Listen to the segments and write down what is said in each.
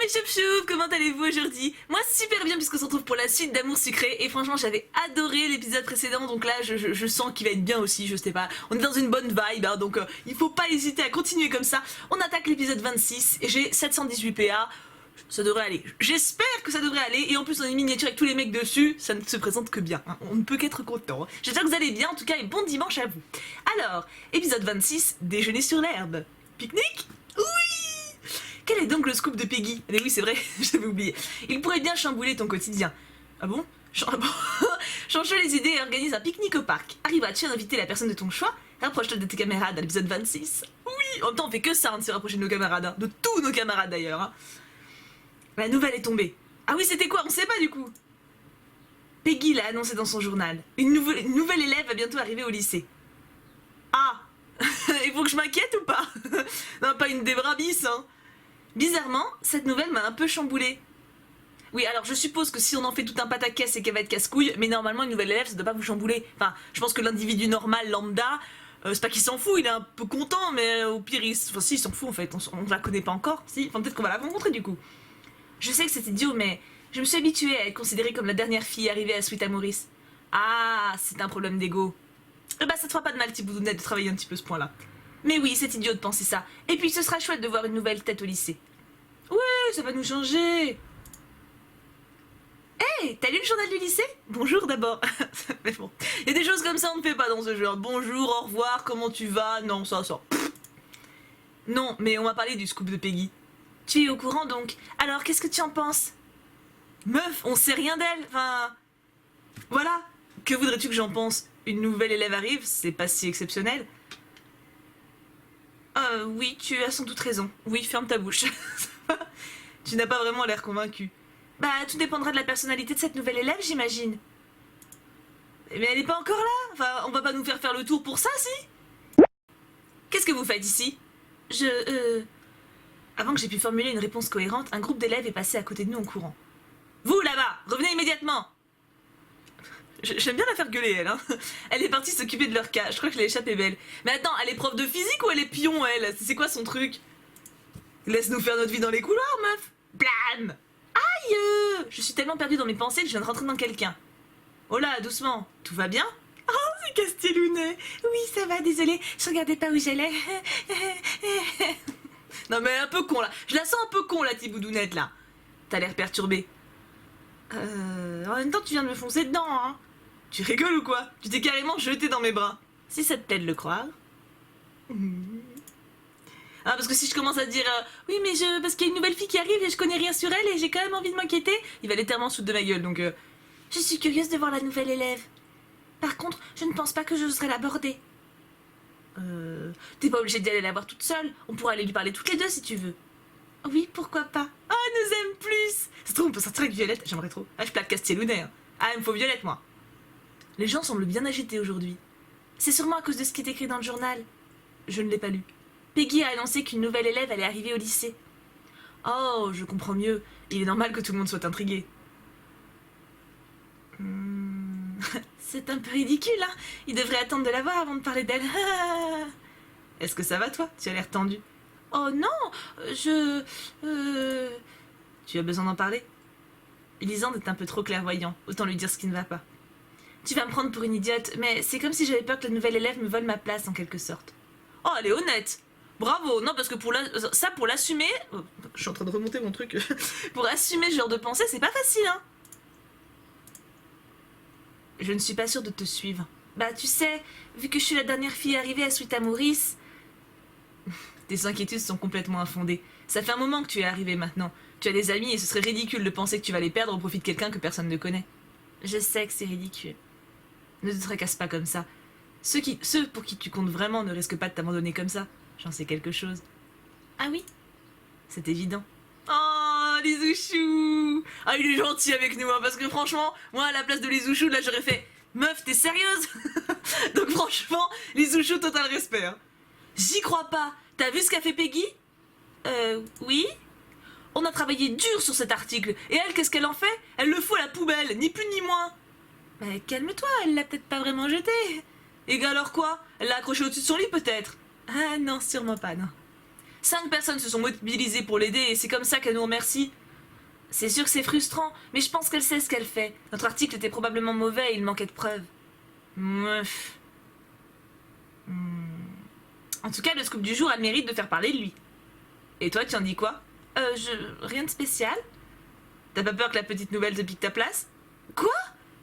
Choup choup, comment allez-vous aujourd'hui? Moi super bien puisqu'on se retrouve pour la suite d'Amour Sucré et franchement j'avais adoré l'épisode précédent donc là je sens qu'il va être bien aussi, je sais pas. On est dans une bonne vibe hein, donc il faut pas hésiter à continuer comme ça. On attaque l'épisode 26 et j'ai 718 PA. Ça devrait aller. J'espère que ça devrait aller. Et en plus, on a une miniature avec tous les mecs dessus. Ça ne se présente que bien. Hein. On ne peut qu'être content. Hein. J'espère que vous allez bien. En tout cas, et bon dimanche à vous. Alors, épisode 26, déjeuner sur l'herbe. Pique-nique? Oui! Quel est donc le scoop de Peggy? Eh oui, c'est vrai, j'avais oublié. Il pourrait bien chambouler ton quotidien. Ah bon? Change les idées et organise un pique-nique au parc. Arriveras-tu à inviter la personne de ton choix? Rapproche-toi de tes camarades à l'épisode 26. Oui! En même temps, on fait que ça, hein, de se rapprocher de nos camarades. Hein. De tous nos camarades d'ailleurs. Hein. La nouvelle est tombée. Ah oui, c'était quoi? On sait pas du coup. Peggy l'a annoncé dans son journal. Une nouvelle élève va bientôt arriver au lycée. Ah. Il faut que je m'inquiète ou pas? Non, pas une débrabisse, hein. Bizarrement, cette nouvelle m'a un peu chamboulée. Oui, alors je suppose que si on en fait tout un pataquès, c'est qu'elle va être casse-couille, mais normalement une nouvelle élève, ça doit pas vous chambouler. Enfin, je pense que l'individu normal, lambda, c'est pas qu'il s'en fout, il est un peu content, mais au pire, enfin si, il s'en fout en fait, on la connaît pas encore, si, enfin peut-être qu'on va la rencontrer du coup. Je sais que c'est idiot, mais je me suis habituée à être considérée comme la dernière fille arrivée à Sweet Amoris. Ah, c'est un problème d'ego. Eh bah, ça te fera pas de mal, petit boudounette, de travailler un petit peu ce point-là. Mais oui, c'est idiot de penser ça. Et puis, ce sera chouette de voir une nouvelle tête au lycée. Oui, ça va nous changer. Hey, t'as lu le journal du lycée? Bonjour d'abord. Mais bon, il y a des choses comme ça, on ne fait pas dans ce genre. Bonjour, au revoir, comment tu vas? Non, ça. Non, mais on va parler du scoop de Peggy. Tu es au courant donc. Alors, qu'est-ce que tu en penses? Meuf, on sait rien d'elle. Enfin, voilà. Que voudrais-tu que j'en pense? Une nouvelle élève arrive, c'est pas si exceptionnel. Oui, tu as sans doute raison. Oui, ferme ta bouche. Tu n'as pas vraiment l'air convaincu. Bah, tout dépendra de la personnalité de cette nouvelle élève, j'imagine. Mais elle n'est pas encore là. Enfin, on va pas nous faire le tour pour ça, si? Qu'est-ce que vous faites ici? Avant que j'ai pu formuler une réponse cohérente, un groupe d'élèves est passé à côté de nous en courant. Vous, là-bas, revenez immédiatement! J'aime bien la faire gueuler, elle, hein. Elle est partie s'occuper de leur cas, je crois que je l'ai échappé belle. Mais attends, elle est prof de physique ou elle est pion, elle? C'est quoi son truc? Laisse-nous faire notre vie dans les couloirs, meuf! Blam! Aïe! Je suis tellement perdue dans mes pensées que je viens de rentrer dans quelqu'un. Oh là, doucement, tout va bien? Oh, c'est Castellounet! Oui, ça va, désolée, je regardais pas où j'allais. Non mais un peu con là, je la sens un peu con la Tiboudounette là. T'as l'air perturbée. En même temps tu viens de me foncer dedans hein. Tu rigoles ou quoi? Tu t'es carrément jeté dans mes bras. Si ça te plaît de le croire. Ah parce que si je commence à dire oui mais parce qu'il y a une nouvelle fille qui arrive et je connais rien sur elle et j'ai quand même envie de m'inquiéter, il va littéralement se foutre de ma gueule donc Je suis curieuse de voir la nouvelle élève. Par contre, je ne pense pas que j'oserais l'aborder. T'es pas obligée d'y aller la voir toute seule. On pourra aller lui parler toutes les deux si tu veux. Oui, pourquoi pas. Oh, elle nous aime plus. Ça se trouve, on peut sortir avec Violette. J'aimerais trop. Ah, je plaque Castellounet. Hein. Ah, il me faut Violette, moi. Les gens semblent bien agités aujourd'hui. C'est sûrement à cause de ce qui est écrit dans le journal. Je ne l'ai pas lu. Peggy a annoncé qu'une nouvelle élève allait arriver au lycée. Oh, je comprends mieux. Il est normal que tout le monde soit intrigué. C'est un peu ridicule, hein. Il devrait attendre de la voir avant de parler d'elle. Est-ce que ça va, toi? Tu as l'air tendu. Oh non, Tu as besoin d'en parler? Lisande est un peu trop clairvoyant. Autant lui dire ce qui ne va pas. Tu vas me prendre pour une idiote, mais c'est comme si j'avais peur que la nouvelle élève me vole ma place, en quelque sorte. Oh, elle est honnête. Bravo. Non, parce que pour l'assumer... Oh, je suis en train de remonter mon truc. Pour assumer ce genre de pensée, c'est pas facile, hein. Je ne suis pas sûre de te suivre. Bah, tu sais, vu que je suis la dernière fille arrivée à Sweet Amoris... Tes inquiétudes sont complètement infondées. Ça fait un moment que tu es arrivée maintenant. Tu as des amis et ce serait ridicule de penser que tu vas les perdre au profit de quelqu'un que personne ne connaît. Je sais que c'est ridicule. Ne te tracasse pas comme ça. Ceux pour qui tu comptes vraiment ne risquent pas de t'abandonner comme ça. J'en sais quelque chose. Ah oui? C'est évident. Oh, les Zouchous! Ah, il est gentil avec nous, hein, parce que franchement, moi, à la place de les Zouchous, là, j'aurais fait « Meuf, t'es sérieuse ?» Donc franchement, les Zouchous, total respect. Hein. J'y crois pas. T'as vu ce qu'a fait Peggy? Oui. On a travaillé dur sur cet article. Et elle, qu'est-ce qu'elle en fait? Elle le fout à la poubelle, ni plus ni moins. Mais calme-toi, elle l'a peut-être pas vraiment jeté. Et alors quoi? Elle l'a accroché au-dessus de son lit, peut-être? Ah non, sûrement pas, non. 5 personnes se sont mobilisées pour l'aider et c'est comme ça qu'elle nous remercie. C'est sûr que c'est frustrant, mais je pense qu'elle sait ce qu'elle fait. Notre article était probablement mauvais et il manquait de preuves. Meuf. En tout cas, le scoop du jour a le mérite de faire parler de lui. Et toi, tu en dis quoi? Rien de spécial. T'as pas peur que la petite nouvelle te pique ta place? Quoi?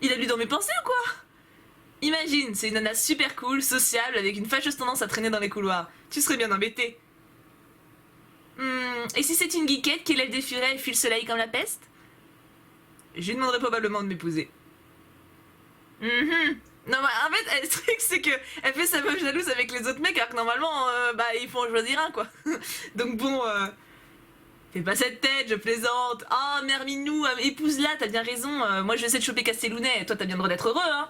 Il a lu dans mes pensées ou quoi? Imagine, c'est une nana super cool, sociable, avec une fâcheuse tendance à traîner dans les couloirs. Tu serais bien embêté. Et si c'est une geekette qui élève des furets et fuit le soleil comme la peste? Je lui demanderais probablement de m'épouser. Non, bah, en fait, le truc, c'est que elle fait sa meuf jalouse avec les autres mecs, alors que normalement, il faut en choisir un, quoi. Donc bon, fais pas cette tête, je plaisante. Ah, mère Minou, épouse-la, t'as bien raison. Moi, je vais essayer de choper Castellounet, toi, t'as bien le droit d'être heureux, hein.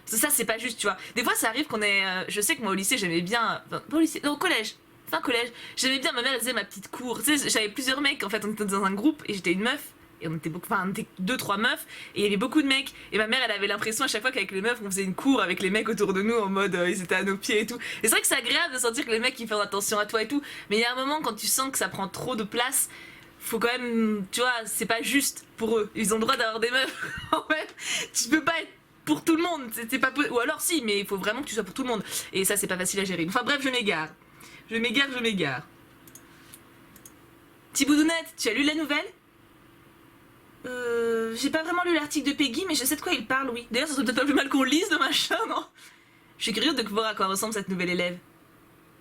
Ça, c'est pas juste, tu vois. Des fois, ça arrive qu'on est... je sais que moi, au lycée, j'aimais bien... Enfin, pas au lycée, non, au collège. Fin collège. J'aimais bien, ma mère, elle faisait ma petite cour. Tu sais, j'avais plusieurs mecs, en fait, on était dans un groupe, et j'étais une meuf. Et on était beaucoup, enfin, on était 2-3 meufs, et il y avait beaucoup de mecs. Et ma mère, elle avait l'impression à chaque fois qu'avec les meufs, on faisait une cour avec les mecs autour de nous, en mode, ils étaient à nos pieds et tout. Et c'est vrai que c'est agréable de sentir que les mecs, ils font attention à toi et tout. Mais il y a un moment, quand tu sens que ça prend trop de place, faut quand même, tu vois, c'est pas juste pour eux. Ils ont le droit d'avoir des meufs. En fait, tu peux pas être pour tout le monde. C'est pas ou alors si, mais il faut vraiment que tu sois pour tout le monde. Et ça, c'est pas facile à gérer. Enfin bref, je m'égare. Je m'égare. Thiboudounette, tu as lu la nouvelle? J'ai pas vraiment lu l'article de Peggy, mais je sais de quoi il parle, oui. D'ailleurs, ça serait peut-être pas plus mal qu'on le lise, le machin, non? Je suis curieuse de voir à quoi ressemble cette nouvelle élève.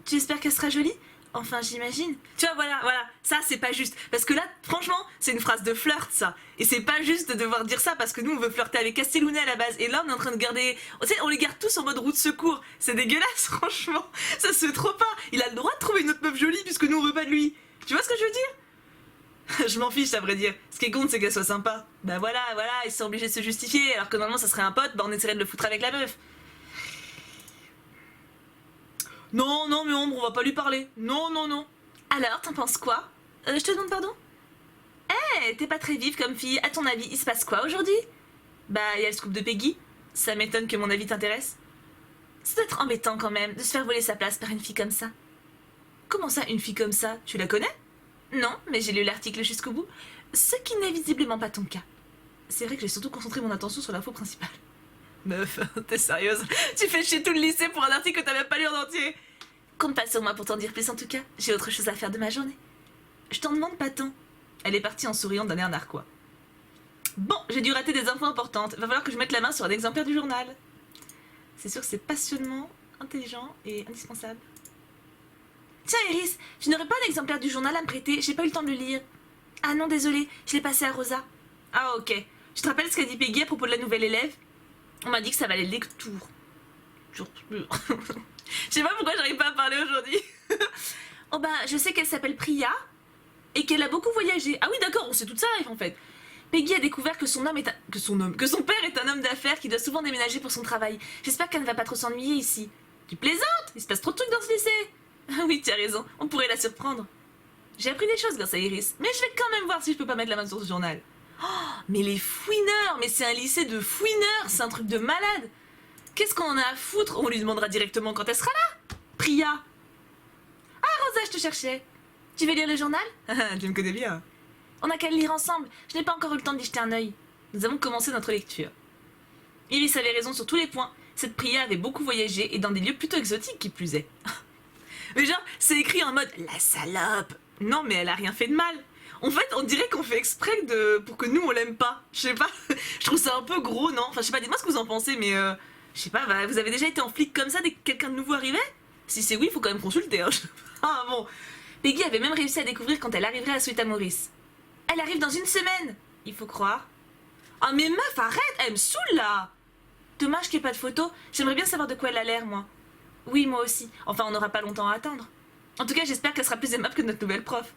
Tu espères qu'elle sera jolie? Enfin, j'imagine. Tu vois, voilà, ça c'est pas juste. Parce que là, franchement, c'est une phrase de flirt, ça. Et c'est pas juste de devoir dire ça parce que nous, on veut flirter avec Castellounet à la base. Et là, on est en train de garder... Tu sais, on les garde tous en mode roue de secours. C'est dégueulasse, franchement. Ça se fait trop pas. Il a le droit de trouver une autre meuf jolie puisque nous, on veut pas de lui. Tu vois ce que je veux dire? Je m'en fiche, à vrai dire. Ce qui est compte, c'est qu'elle soit sympa. Bah voilà, ils sont obligés de se justifier. Alors que normalement, ça serait un pote, bah on essaierait de le foutre avec la meuf. Non, mais Ombre, on va pas lui parler. Non. Alors, t'en penses quoi? Je te demande pardon? T'es pas très vive comme fille. À ton avis, il se passe quoi aujourd'hui? Bah, il y a le scoop de Peggy. Ça m'étonne que mon avis t'intéresse. Ça doit être embêtant quand même de se faire voler sa place par une fille comme ça. Comment ça, une fille comme ça? Tu la connais? Non, mais j'ai lu l'article jusqu'au bout. Ce qui n'est visiblement pas ton cas. C'est vrai que j'ai surtout concentré mon attention sur l'info principale. Meuf, t'es sérieuse? Tu fais chier tout le lycée pour un article que t'as même pas lu en entier? Compte pas sur moi pour t'en dire plus en tout cas. J'ai autre chose à faire de ma journée. Je t'en demande pas tant. Elle est partie en souriant d'un air narquois. Bon, j'ai dû rater des infos importantes. Va falloir que je mette la main sur un exemplaire du journal. C'est sûr que c'est passionnant, intelligent et indispensable. Tiens Iris, je n'aurais pas d'exemplaire du journal à me prêter, j'ai pas eu le temps de le lire. Ah non, désolé, je l'ai passé à Rosa. Ah ok. Je te rappelle ce qu'a dit Peggy à propos de la nouvelle élève? On m'a dit que ça valait le détour. Je sais pas pourquoi j'arrive pas à parler aujourd'hui. Oh bah, je sais qu'elle s'appelle Priya et qu'elle a beaucoup voyagé. Ah oui, d'accord, on sait tout ça, en fait. Peggy a découvert que son père est un homme d'affaires qui doit souvent déménager pour son travail. J'espère qu'elle ne va pas trop s'ennuyer ici. Tu plaisantes? Il se passe trop de trucs dans ce lycée. Ah oui, tu as raison, on pourrait la surprendre. J'ai appris des choses grâce à Iris, mais je vais quand même voir si je peux pas mettre la main sur ce journal. Oh, mais les fouineurs, mais c'est un lycée de fouineurs, c'est un truc de malade. Qu'est-ce qu'on en a à foutre? On lui demandera directement quand elle sera là. Priya. Ah Rosa, je te cherchais. Tu veux lire le journal? Tu me connais bien. On n'a qu'à le lire ensemble, je n'ai pas encore eu le temps d'y jeter un œil. Nous avons commencé notre lecture. Iris avait raison sur tous les points. Cette Priya avait beaucoup voyagé et dans des lieux plutôt exotiques qui plus est. Mais genre, c'est écrit en mode la salope. Non, mais elle a rien fait de mal. En fait, on dirait qu'on fait exprès pour que nous on l'aime pas. Je sais pas, je trouve ça un peu gros, non? Enfin, je sais pas, dites-moi ce que vous en pensez, mais je sais pas, vous avez déjà été en flic comme ça dès que quelqu'un de nouveau arrivait? Si c'est oui, il faut quand même consulter. Hein. Ah bon. Peggy avait même réussi à découvrir quand elle arriverait à Sweet Maurice. Elle arrive dans une semaine, il faut croire. Ah mais meuf, arrête, elle me saoule là. Dommage qu'il n'y ait pas de photo, j'aimerais bien savoir de quoi elle a l'air, moi. Oui, moi aussi. Enfin, on n'aura pas longtemps à attendre. En tout cas, j'espère qu'elle sera plus aimable que notre nouvelle prof.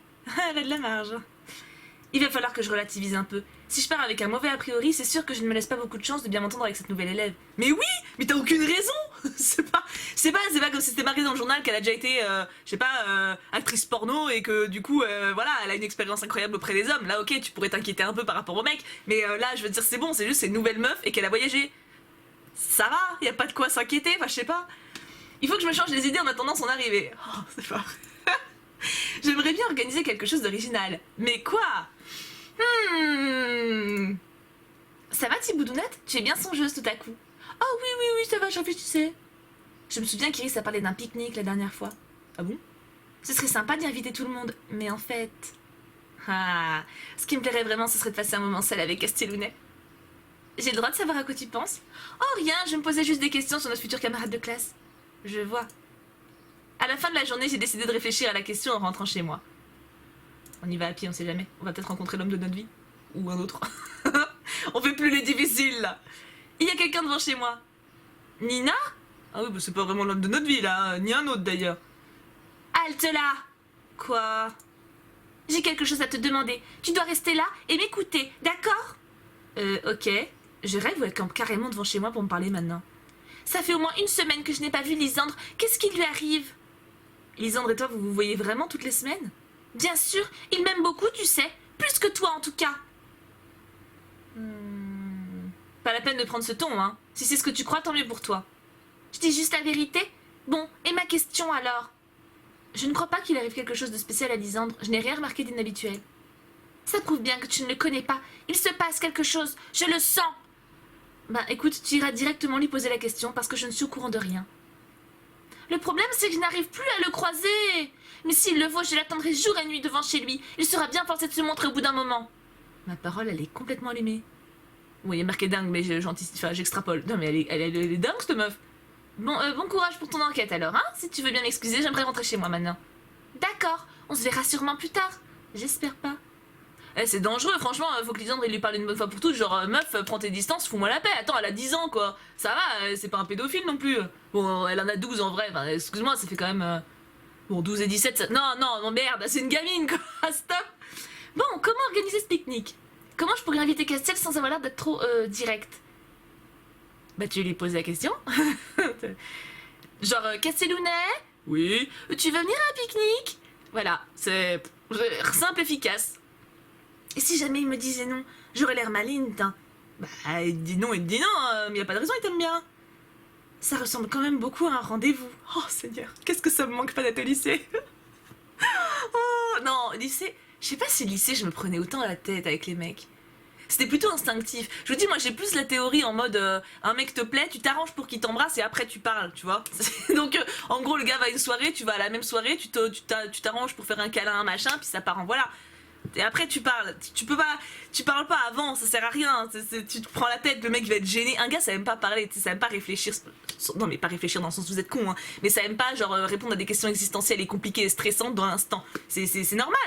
Elle a de la marge. Il va falloir que je relativise un peu. Si je pars avec un mauvais a priori, c'est sûr que je ne me laisse pas beaucoup de chance de bien m'entendre avec cette nouvelle élève. Mais oui, mais t'as aucune raison. C'est pas comme si c'était marqué dans le journal qu'elle a déjà été, actrice porno et que du coup, voilà, elle a une expérience incroyable auprès des hommes. Là, ok, tu pourrais t'inquiéter un peu par rapport au mec, mais là, je veux dire, c'est bon, c'est juste c'est une nouvelle meuf et qu'elle a voyagé. Ça va, y a pas de quoi s'inquiéter, enfin, je sais pas. Il faut que je me change les idées en attendant son arrivée. Oh, c'est pas vrai. J'aimerais bien organiser quelque chose d'original. Mais quoi? Ça va, Thiboudounette? Tu es bien songeuse tout à coup. Oh oui, oui, oui, ça va, j'en sais. Je me souviens qu'Iris a parlé d'un pique-nique la dernière fois. Ah bon? Ce serait sympa d'y inviter tout le monde, mais en fait... Ah, ce qui me plairait vraiment, ce serait de passer un moment seul avec Castellounet. J'ai le droit de savoir à quoi tu penses? Oh rien, je me posais juste des questions sur notre futur camarade de classe. Je vois. À la fin de la journée, j'ai décidé de réfléchir à la question en rentrant chez moi. On y va à pied, on sait jamais. On va peut-être rencontrer l'homme de notre vie. Ou un autre. On fait plus les difficiles, là. Il y a quelqu'un devant chez moi. Nina? Ah oui, bah c'est pas vraiment l'homme de notre vie, là. Ni un autre, d'ailleurs. Halte là! Quoi? J'ai quelque chose à te demander. Tu dois rester là et m'écouter, d'accord? Ok. Je rêve ou elle campe carrément devant chez moi pour me parler maintenant. Ça fait au moins une semaine que je n'ai pas vu Lisandre. Qu'est-ce qui lui arrive? Lisandre et toi, vous vous voyez vraiment toutes les semaines? Bien sûr, il m'aime beaucoup, tu sais. Plus que toi, en tout cas. Pas la peine de prendre ce ton, hein. Si c'est ce que tu crois, tant mieux pour toi. Je dis juste la vérité. Bon, et ma question alors? Je ne crois pas qu'il arrive quelque chose de spécial à Lisandre. Je n'ai rien remarqué d'inhabituel. Ça prouve bien que tu ne le connais pas. Il se passe quelque chose. Je le sens. Ben écoute, tu iras directement lui poser la question parce que je ne suis au courant de rien. Le problème, c'est que je n'arrive plus à le croiser. Mais s'il le voit, je l'attendrai jour et nuit devant chez lui. Il sera bien forcé de se montrer au bout d'un moment. Ma parole, elle est complètement allumée. Oui, il est marqué dingue, mais j'extrapole. Non, mais elle est dingue, cette meuf. Bon, bon courage pour ton enquête alors, hein? Si tu veux bien m'excuser, j'aimerais rentrer chez moi maintenant. D'accord, on se verra sûrement plus tard. J'espère pas. C'est dangereux, franchement, faut que Lisandre il lui parle une bonne fois pour toutes, genre meuf, prends tes distances, fous-moi la paix. Attends, elle a 10 ans quoi. Ça va, c'est pas un pédophile non plus. Bon, elle en a 12 en vrai, enfin, excuse-moi, ça fait quand même... Bon, 12 et 17, ça... Non, merde, c'est une gamine quoi, stop. Bon, comment organiser ce pique-nique? Comment je pourrais inviter Castel sans avoir l'air d'être trop direct? Bah tu lui poses la question. Genre, Castellounet? Oui. Tu veux venir à un pique-nique? Voilà, c'est simple, efficace. Et si jamais il me disait non, j'aurais l'air maligne, hein. Bah, il dit non, mais y a pas de raison, il t'aime bien. Ça ressemble quand même beaucoup à un rendez-vous. Oh Seigneur, qu'est-ce que ça me manque pas d'être au lycée. Oh non, lycée, je sais pas si lycée je me prenais autant la tête avec les mecs. C'était plutôt instinctif. Je vous dis, moi j'ai plus la théorie en mode un mec te plaît, tu t'arranges pour qu'il t'embrasse et après tu parles, tu vois. Donc en gros le gars va à une soirée, tu vas à la même soirée, tu t'arranges pour faire un câlin, un machin, puis ça part en voilà. Et après tu parles, tu parles pas avant, ça sert à rien, tu te prends la tête, le mec va être gêné. Un gars ça aime pas parler, ça aime pas réfléchir, non mais pas réfléchir dans le sens où vous êtes con, hein, mais ça aime pas genre répondre à des questions existentielles et compliquées et stressantes dans l'instant. C'est normal,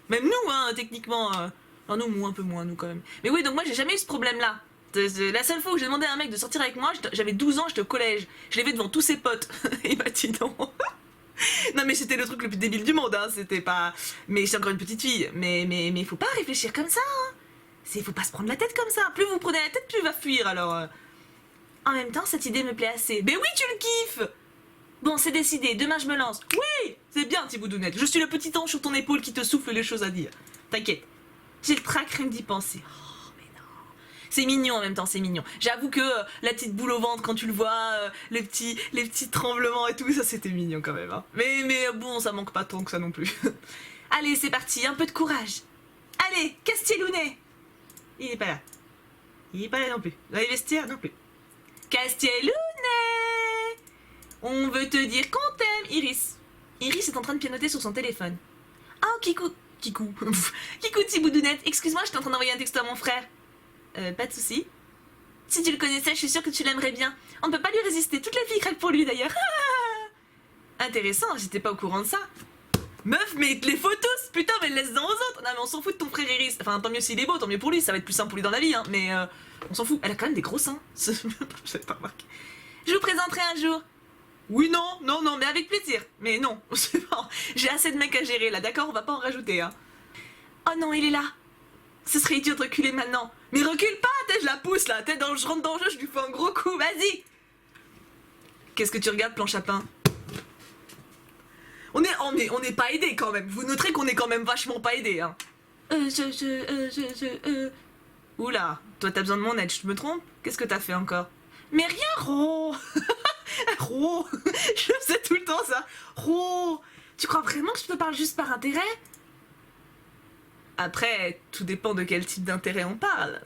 même nous hein, techniquement, enfin nous un peu moins nous quand même. Mais oui donc moi j'ai jamais eu ce problème là. La seule fois où j'ai demandé à un mec de sortir avec moi, j'avais 12 ans, j'étais au collège, je l'ai vu devant tous ses potes, et bah dis donc. Non mais c'était le truc le plus débile du monde, hein, c'était pas... Mais j'étais encore une petite fille, mais faut pas réfléchir comme ça, hein. Faut pas se prendre la tête comme ça, plus vous prenez la tête, plus il va fuir, alors... En même temps, cette idée me plaît assez. Mais oui, tu le kiffes. Bon, c'est décidé, demain je me lance. Oui, c'est bien, Thiboudounette, je suis le petit ange sur ton épaule qui te souffle les choses à dire. T'inquiète, j'ai le trac rien que d'y penser. C'est mignon en même temps, c'est mignon. J'avoue que la petite boule au ventre quand tu le vois, les petits tremblements et tout, ça c'était mignon quand même. Hein. Mais bon, ça manque pas tant que ça non plus. Allez, c'est parti, un peu de courage. Allez, Castellounet. Il est pas là. Il est pas là non plus. Dans les vestiaires non plus. Castellounet. On veut te dire qu'on t'aime, Iris. Iris est en train de pianoter sur son téléphone. Oh, Kikou. Kikou Thiboudounette, excuse-moi, j'étais en train d'envoyer un texto à mon frère. Pas de soucis. Si tu le connaissais, je suis sûre que tu l'aimerais bien. On ne peut pas lui résister. Toutes les filles craquent pour lui d'ailleurs. Intéressant, j'étais pas au courant de ça. Meuf, mais les photos, putain, mais laisse-en aux autres. Non, mais on s'en fout de ton frère Iris. Enfin, tant mieux s'il est beau, tant mieux pour lui. Ça va être plus simple pour lui dans la vie, hein. Mais on s'en fout. Elle a quand même des gros seins. J'avais pas remarqué. Je vous présenterai un jour. Oui, non, mais avec plaisir. Mais non, c'est bon. J'ai assez de mecs à gérer là, d'accord? On va pas en rajouter, hein. Oh non, il est là. Ce serait idiot de reculer maintenant. Mais recule pas, je la pousse là, je rentre dans le jeu, je lui fais un gros coup, vas-y. Qu'est-ce que tu regardes, planche à pain? On est pas aidé quand même. Vous noterez qu'on est quand même vachement pas aidé, hein. Oula, toi t'as besoin de mon aide, je me trompe? Qu'est-ce que t'as fait encore? Mais rien, Ro. Ro. Je fais tout le temps ça. Ro. Tu crois vraiment que je te parle juste par intérêt? Après, tout dépend de quel type d'intérêt on parle.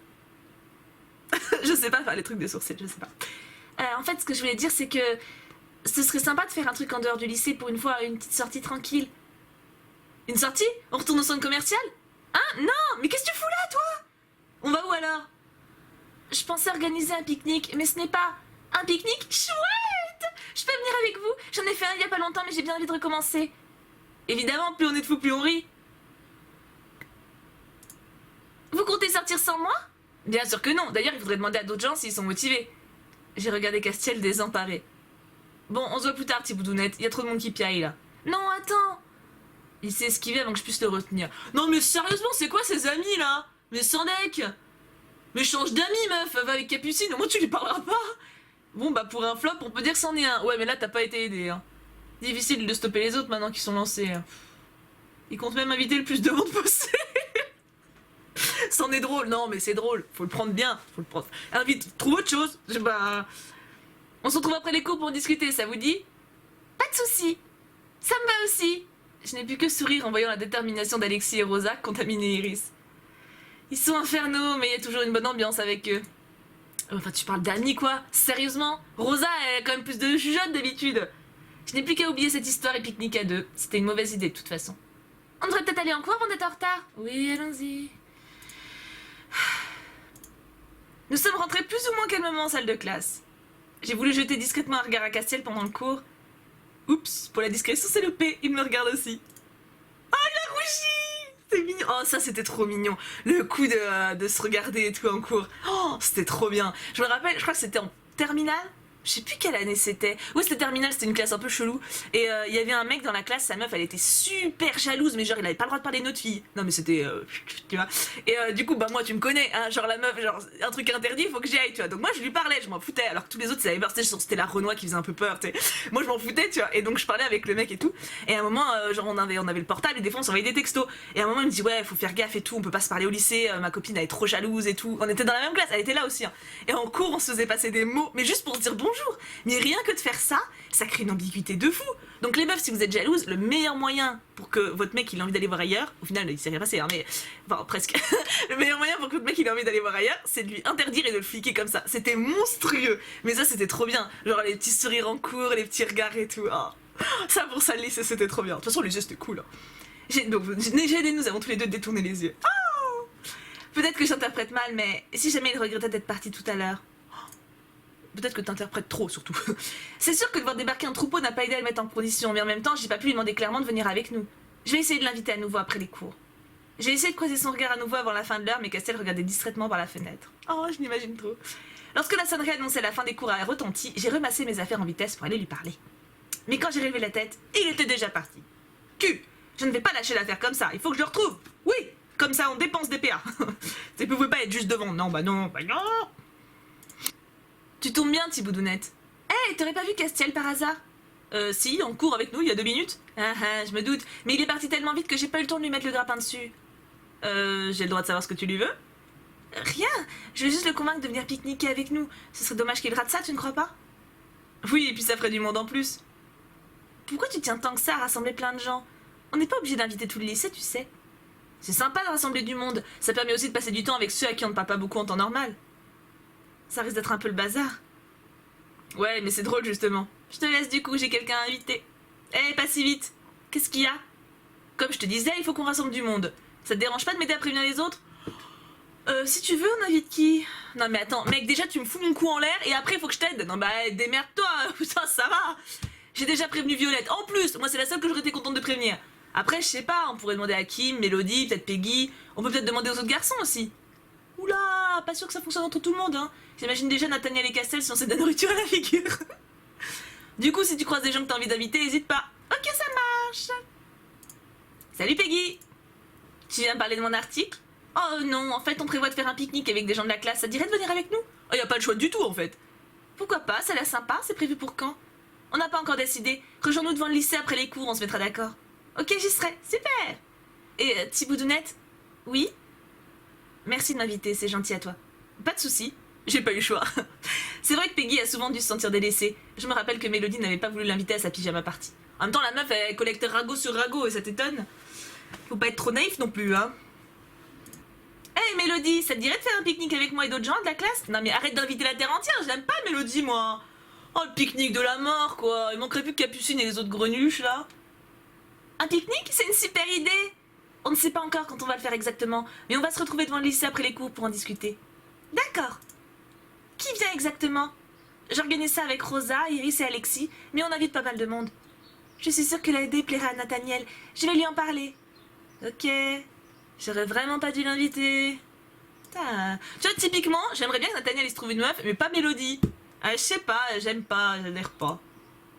Je sais pas faire les trucs de sourcils, je sais pas. En fait, ce que je voulais dire, c'est que ce serait sympa de faire un truc en dehors du lycée pour une fois, une petite sortie tranquille. Une sortie? On retourne au centre commercial? Hein? Non! Mais qu'est-ce que tu fous là, toi? On va où alors? Je pensais organiser un pique-nique, mais ce n'est pas un pique-nique chouette! Je peux venir avec vous? J'en ai fait un il y a pas longtemps, mais j'ai bien envie de recommencer. Évidemment, plus on est de fous, plus on rit. Vous comptez sortir sans moi? Bien sûr que non. D'ailleurs, il faudrait demander à d'autres gens s'ils sont motivés. J'ai regardé Castiel désemparé. Bon, on se voit plus tard, petit boudounette. Il y a trop de monde qui piaille, là. Non, attends. Il s'est esquivé avant que je puisse le retenir. Non, mais sérieusement, c'est quoi ces amis, là? Mais sans deck. Mais change d'amis, meuf. Va avec Capucine, au moins tu lui parleras pas. Bon, bah pour un flop, on peut dire que c'en est un. Ouais, mais là, t'as pas été aidé, hein. Difficile de stopper les autres maintenant qu'ils sont lancés. Ils comptent même inviter le plus de monde possible. C'en est drôle. Non, mais c'est drôle. Faut le prendre bien. Faut le prendre. Invite, trouve autre chose. Bah... On se retrouve après les cours pour en discuter, ça vous dit? Pas de soucis. Ça me va aussi. Je n'ai pu que sourire en voyant la détermination d'Alexis et Rosa contaminer Iris. Ils sont infernaux, mais il y a toujours une bonne ambiance avec eux. Enfin, tu parles d'amis, quoi. Sérieusement? Rosa, elle a quand même plus de jeune d'habitude. Je n'ai plus qu'à oublier cette histoire et pique-nique à deux. C'était une mauvaise idée, de toute façon. On devrait peut-être aller en cours avant d'être en retard. Oui, allons-y. Nous sommes rentrés plus ou moins calmement en salle de classe. J'ai voulu jeter discrètement un regard à Castiel pendant le cours. Oups, pour la discrétion, c'est loupé. Il me regarde aussi. Oh, il a rougi! C'est mignon. Oh, ça, c'était trop mignon. Le coup de se regarder et tout en cours. Oh, c'était trop bien. Je me rappelle, je crois que c'était en terminale. Je sais plus quelle année c'était. Oui, c'était terminale, c'était une classe un peu chelou. Et il y avait un mec dans la classe, sa meuf, elle était super jalouse, mais genre, il avait pas le droit de parler de notre fille. Non, mais c'était... tu vois. Et du coup, bah moi, tu me connais, hein, genre la meuf, genre, un truc interdit, il faut que j'y aille, tu vois. Donc moi, je lui parlais, je m'en foutais, alors que tous les autres, c'était la Renoir qui faisait un peu peur, tu sais. Moi, je m'en foutais, tu vois. Et donc, je parlais avec le mec et tout. Et à un moment, genre, on avait le portable, et des fois, on s'envoyait des textos. Et à un moment, il me dit, ouais, faut faire gaffe et tout, on peut pas se parler au lycée, ma copine, elle est trop jalouse et tout. On était dans la même classe, elle était là aussi, hein. Et en cours, on se faisait passer des mots, mais juste pour se dire bonjour. Mais rien que de faire ça, ça crée une ambiguïté de fou. Donc les meufs, si vous êtes jalouses, le meilleur moyen pour que votre mec il ait envie d'aller voir ailleurs, au final il s'est rien passé, hein, mais enfin presque. Le meilleur moyen pour que votre mec il ait envie d'aller voir ailleurs, c'est de lui interdire et de le fliquer comme ça. C'était monstrueux, mais ça c'était trop bien. Genre les petits sourires en cours, les petits regards et tout. Oh. Ça pour ça le lycée c'était trop bien. De toute façon le lycée c'était cool. Hein. Donc nous avons tous les deux détourné les yeux. Oh. Peut-être que j'interprète mal, mais si jamais il regrettait d'être parti tout à l'heure. Peut-être que t'interprètes trop, surtout. C'est sûr que de voir débarquer un troupeau n'a pas aidé à le mettre en condition, mais en même temps, j'ai pas pu lui demander clairement de venir avec nous. Je vais essayer de l'inviter à nouveau après les cours. J'ai essayé de croiser son regard à nouveau avant la fin de l'heure, mais Castiel regardait distraitement par la fenêtre. Oh, je m'imagine trop. Lorsque la sonnerie annonçait la fin des cours a retenti, j'ai remassé mes affaires en vitesse pour aller lui parler. Mais quand j'ai relevé la tête, il était déjà parti. Je ne vais pas lâcher l'affaire comme ça, il faut que je le retrouve. Oui, comme ça on dépense des PA. Ça pouvait pas être juste devant. Non, bah non, bah non. Tu tombes bien, petit boudounette. Hé, t'aurais pas vu Castiel par hasard? Si, en cours avec nous, il y a 2 minutes. Ah ah, je me doute. Mais il est parti tellement vite que j'ai pas eu le temps de lui mettre le grappin dessus. J'ai le droit de savoir ce que tu lui veux? Rien, je veux juste le convaincre de venir pique-niquer avec nous. Ce serait dommage qu'il rate ça, tu ne crois pas? Oui, et puis ça ferait du monde en plus. Pourquoi tu tiens tant que ça à rassembler plein de gens? On n'est pas obligé d'inviter tout le lycée, tu sais. C'est sympa de rassembler du monde. Ça permet aussi de passer du temps avec ceux à qui on ne parle pas beaucoup en temps normal. Ça risque d'être un peu le bazar. Ouais, mais c'est drôle justement. Je te laisse du coup, j'ai quelqu'un à inviter. Eh, pas si vite. Qu'est-ce qu'il y a? Comme je te disais, il faut qu'on rassemble du monde. Ça te dérange pas de m'aider à prévenir les autres? Si tu veux, on invite qui? Non mais attends, mec, déjà tu me fous mon cou en l'air et après il faut que je t'aide. Non bah démerde-toi, putain ça va. J'ai déjà prévenu Violette. En plus, moi c'est la seule que j'aurais été contente de prévenir. Après, je sais pas, on pourrait demander à Kim, Mélodie, peut-être Peggy. On peut peut-être demander aux autres garçons aussi. Oula, pas sûr que ça fonctionne entre tout le monde, hein. J'imagine déjà Nathaniel et Castel si on sait de la nourriture à la figure. Du coup, si tu croises des gens que t'as envie d'inviter, n'hésite pas. Ok, ça marche. Salut Peggy. Tu viens parler de mon article? Oh non, en fait, on prévoit de faire un pique-nique avec des gens de la classe. Ça te dirait de venir avec nous? Oh, y a pas le choix du tout, en fait. Pourquoi pas? Ça a l'air sympa. C'est prévu pour quand? On n'a pas encore décidé. Rejoins-nous devant le lycée après les cours, on se mettra d'accord. Ok, j'y serai. Super. Et petit boudounette? Oui? Merci de m'inviter, c'est gentil à toi. Pas de soucis, j'ai pas eu le choix. C'est vrai que Peggy a souvent dû se sentir délaissée. Je me rappelle que Mélodie n'avait pas voulu l'inviter à sa pyjama party. En même temps, la meuf, elle collecte ragot sur ragot et ça t'étonne. Faut pas être trop naïf non plus, hein. Hey Mélodie, ça te dirait de faire un pique-nique avec moi et d'autres gens de la classe? Non mais arrête d'inviter la terre entière, je l'aime pas Mélodie moi. Oh le pique-nique de la mort quoi, il manquerait plus que Capucine et les autres grenuches là. Un pique-nique? C'est une super idée. On ne sait pas encore quand on va le faire exactement, mais on va se retrouver devant le lycée après les cours pour en discuter. D'accord. Qui vient exactement? J'organise ça avec Rosa, Iris et Alexis, mais on invite pas mal de monde. Je suis sûre que la idée plaira à Nathaniel, je vais lui en parler. Ok. J'aurais vraiment pas dû l'inviter. Putain. Tu vois, typiquement, j'aimerais bien que Nathaniel il se trouve une meuf, mais pas Mélodie. Ah, je sais pas, j'aime pas, elle a l'air pas.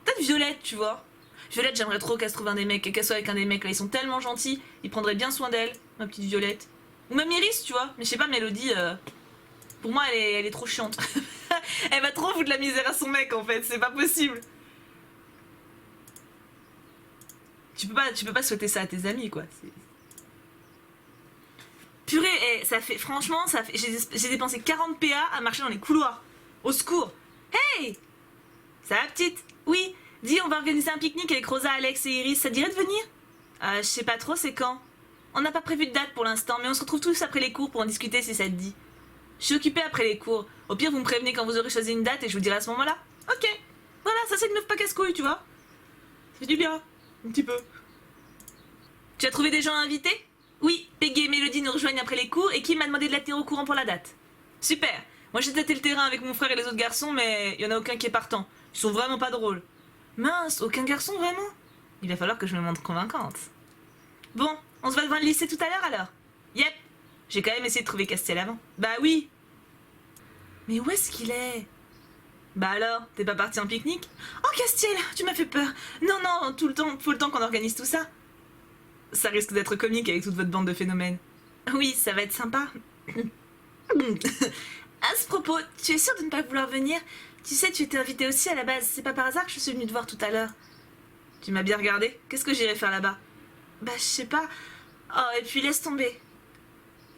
Peut-être Violette, tu vois. Violette, j'aimerais trop qu'elle se trouve un des mecs, qu'elle soit avec un des mecs là, ils sont tellement gentils, ils prendraient bien soin d'elle, ma petite Violette. Ou même Iris, tu vois, mais je sais pas, Mélodie, pour moi elle est trop chiante. Elle va trop foutre la misère à son mec en fait, c'est pas possible. Tu peux pas souhaiter ça à tes amis quoi. Purée, ça fait, franchement, ça fait, j'ai dépensé 40 PA à marcher dans les couloirs. Au secours. Hey! Ça va petite? Oui. Dis, on va organiser un pique-nique avec Rosa, Alex et Iris, ça te dirait de venir? Je sais pas trop, c'est quand? On n'a pas prévu de date pour l'instant, mais on se retrouve tous après les cours pour en discuter si ça te dit. Je suis occupée après les cours. Au pire, vous me prévenez quand vous aurez choisi une date et je vous dirai à ce moment-là. Ok. Voilà, ça c'est une meuf pas casse-couille, tu vois. Ça fait du bien. Un petit peu. Tu as trouvé des gens à inviter? Oui, Peggy et Mélodie nous rejoignent après les cours et Kim m'a demandé de la tenir au courant pour la date. Super. Moi j'ai tâté le terrain avec mon frère et les autres garçons, mais il y en a aucun qui est partant. Ils sont vraiment pas drôles. Mince, aucun garçon vraiment? Il va falloir que je me montre convaincante. Bon, on se voit devant le lycée tout à l'heure alors? Yep. J'ai quand même essayé de trouver Castiel avant. Bah oui. Mais où est-ce qu'il est? Bah alors, t'es pas parti en pique-nique? Oh Castiel, tu m'as fait peur. Non, non, tout le temps, faut le temps qu'on organise tout ça. Ça risque d'être comique avec toute votre bande de phénomènes. Oui, ça va être sympa. À ce propos, tu es sûre de ne pas vouloir venir? Tu sais, tu étais invitée aussi à la base. C'est pas par hasard que je suis venue te voir tout à l'heure. Tu m'as bien regardé. Qu'est-ce que j'irais faire là-bas? Bah, je sais pas. Oh, et puis laisse tomber.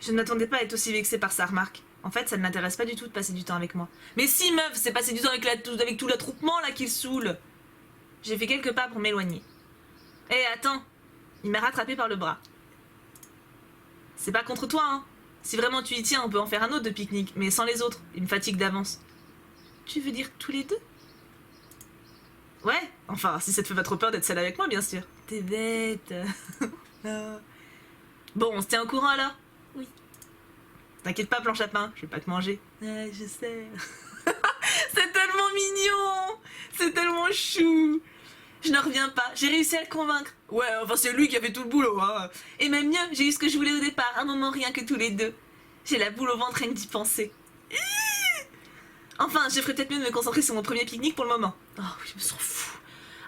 Je ne m'attendais pas à être aussi vexée par sa remarque. En fait, ça ne m'intéresse pas du tout de passer du temps avec moi. Mais si, meuf, c'est passer du temps avec tout l'attroupement là qui le saoule. J'ai fait quelques pas pour m'éloigner. Hé, attends. Il m'a rattrapé par le bras. C'est pas contre toi, hein. Si vraiment tu y tiens, on peut en faire un autre de pique-nique, mais sans les autres. Il me fatigue d'avance. Tu veux dire tous les deux? Ouais, enfin, si ça te fait pas trop peur d'être seule avec moi, bien sûr. T'es bête. Bon, on se tient au courant alors? Oui. T'inquiète pas, planche à pain, je vais pas te manger. Je sais. C'est tellement mignon. C'est tellement chou. Je ne reviens pas, j'ai réussi à le convaincre. Ouais, enfin c'est lui qui a fait tout le boulot, hein. Et même mieux, j'ai eu ce que je voulais au départ, un moment rien que tous les deux. J'ai la boule au ventre rien que d'y penser. Enfin, je ferais peut-être mieux de me concentrer sur mon premier pique-nique pour le moment. Oh oui, je me sens fou.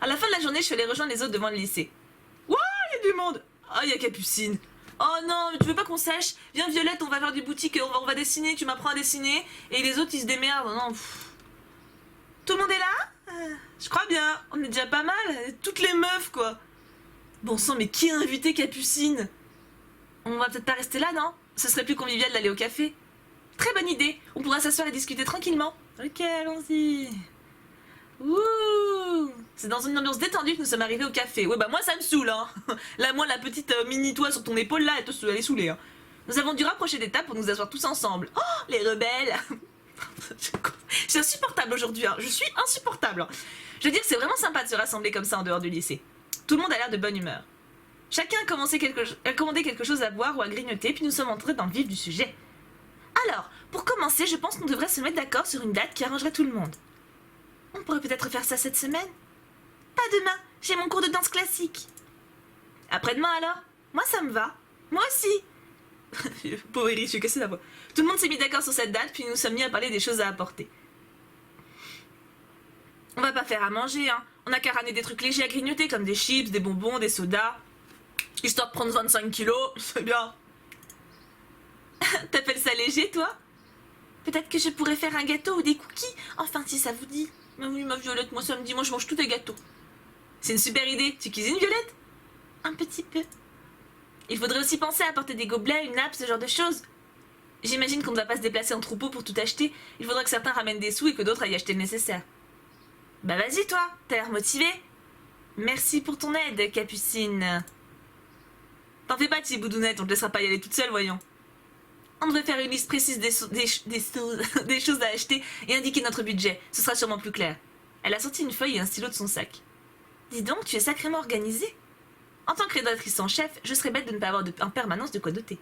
À la fin de la journée, je suis allée rejoindre les autres devant le lycée. Ouah, il y a du monde. Oh, il y a Capucine. Oh non, mais tu veux pas qu'on sèche? Viens Violette, on va faire du boutique et on va dessiner, tu m'apprends à dessiner. Et les autres, ils se démerdent. Non, pff. Tout le monde est là? Je crois bien, on est déjà pas mal, toutes les meufs quoi. Bon sang, mais qui a invité Capucine? On va peut-être pas rester là, non? Ce serait plus convivial d'aller au café. Très bonne idée, on pourra s'asseoir et discuter tranquillement. Ok, allons-y. Ouh. C'est dans une ambiance détendue que nous sommes arrivés au café. Ouais bah moi ça me saoule hein. Là moi la petite mini-toi sur ton épaule là, elle est saoulée hein. Nous avons dû rapprocher des tables pour nous asseoir tous ensemble. Oh, les rebelles. Je suis insupportable aujourd'hui, hein. Je suis insupportable. Je veux dire que c'est vraiment sympa de se rassembler comme ça en dehors du lycée. Tout le monde a l'air de bonne humeur. Chacun a commandé quelque chose à boire ou à grignoter, puis nous sommes entrés dans le vif du sujet. Alors, pour commencer, je pense qu'on devrait se mettre d'accord sur une date qui arrangerait tout le monde. On pourrait peut-être faire ça cette semaine? Pas demain, j'ai mon cours de danse classique. Après-demain alors? Moi ça me va. Moi aussi. Pauvre Iris, je suis cassée la voix. Tout le monde s'est mis d'accord sur cette date, puis nous nous sommes mis à parler des choses à apporter. On va pas faire à manger, hein. On a qu'à ramener des trucs légers à grignoter, comme des chips, des bonbons, des sodas. Histoire de prendre 25 kilos, c'est bien. T'appelles ça léger, toi? Peut-être que je pourrais faire un gâteau ou des cookies. Enfin, si ça vous dit. Mais oui, ma Violette, moi samedi, moi je mange tous les gâteaux. C'est une super idée. Tu cuisines, Violette? Un petit peu. Il faudrait aussi penser à apporter des gobelets, une nappe, ce genre de choses. J'imagine qu'on ne va pas se déplacer en troupeau pour tout acheter. Il faudra que certains ramènent des sous et que d'autres aillent acheter le nécessaire. Bah vas-y toi, t'as l'air motivé. Merci pour ton aide, Capucine. T'en fais pas, Boudounette, on te laissera pas y aller toute seule, voyons. On devrait faire une liste précise des choses à acheter et indiquer notre budget. Ce sera sûrement plus clair. Elle a sorti une feuille et un stylo de son sac. Dis donc, tu es sacrément organisée. En tant que rédactrice en chef, je serais bête de ne pas avoir en permanence de quoi noter.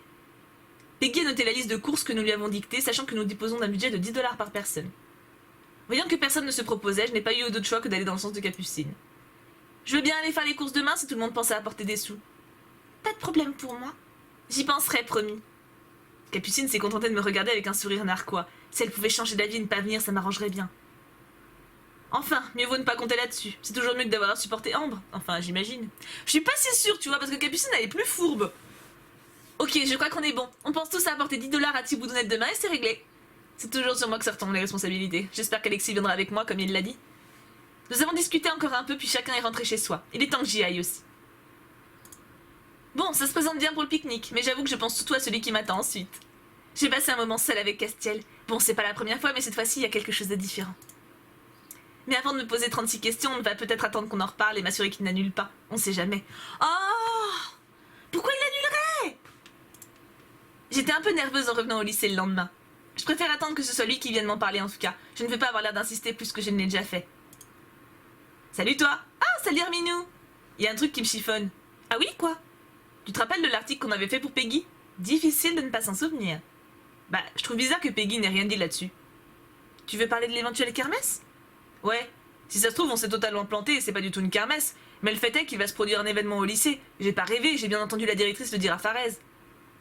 Peggy a noté la liste de courses que nous lui avons dictée, sachant que nous disposons d'un budget de 10 $ par personne. Voyant que personne ne se proposait, je n'ai pas eu d'autre choix que d'aller dans le sens de Capucine. Je veux bien aller faire les courses demain si tout le monde pense à apporter des sous. Pas de problème pour moi. J'y penserai, promis. Capucine s'est contentée de me regarder avec un sourire narquois. Si elle pouvait changer d'avis et ne pas venir, ça m'arrangerait bien. Enfin, mieux vaut ne pas compter là-dessus. C'est toujours mieux que d'avoir supporté Ambre. Enfin, j'imagine. Je suis pas si sûre, tu vois, parce que Capucine, elle est plus fourbe. Ok, je crois qu'on est bon. On pense tous à apporter 10 $ à Boudounette demain et c'est réglé. C'est toujours sur moi que ça retombe les responsabilités. J'espère qu'Alexis viendra avec moi, comme il l'a dit. Nous avons discuté encore un peu, puis chacun est rentré chez soi. Il est temps que j'y aille aussi. Bon, ça se présente bien pour le pique-nique, mais j'avoue que je pense surtout à celui qui m'attend ensuite. J'ai passé un moment seul avec Castiel. Bon, c'est pas la première fois, mais cette fois-ci, il y a quelque chose de différent. Mais avant de me poser 36 questions, on va peut-être attendre qu'on en reparle et m'assurer qu'il n'annule pas. On sait jamais. Oh! Pourquoi il annulerait? J'étais un peu nerveuse en revenant au lycée le lendemain. Je préfère attendre que ce soit lui qui vienne m'en parler en tout cas. Je ne veux pas avoir l'air d'insister plus que je ne l'ai déjà fait. Salut toi! Ah, salut Herminou! Il y a un truc qui me chiffonne. Ah oui, quoi? Tu te rappelles de l'article qu'on avait fait pour Peggy? Difficile de ne pas s'en souvenir. Bah, je trouve bizarre que Peggy n'ait rien dit là-dessus. Tu veux parler de l'éventuelle kermesse? Ouais. Si ça se trouve, on s'est totalement planté et c'est pas du tout une kermesse. Mais le fait est qu'il va se produire un événement au lycée. J'ai pas rêvé, j'ai bien entendu la directrice le dire à Farez.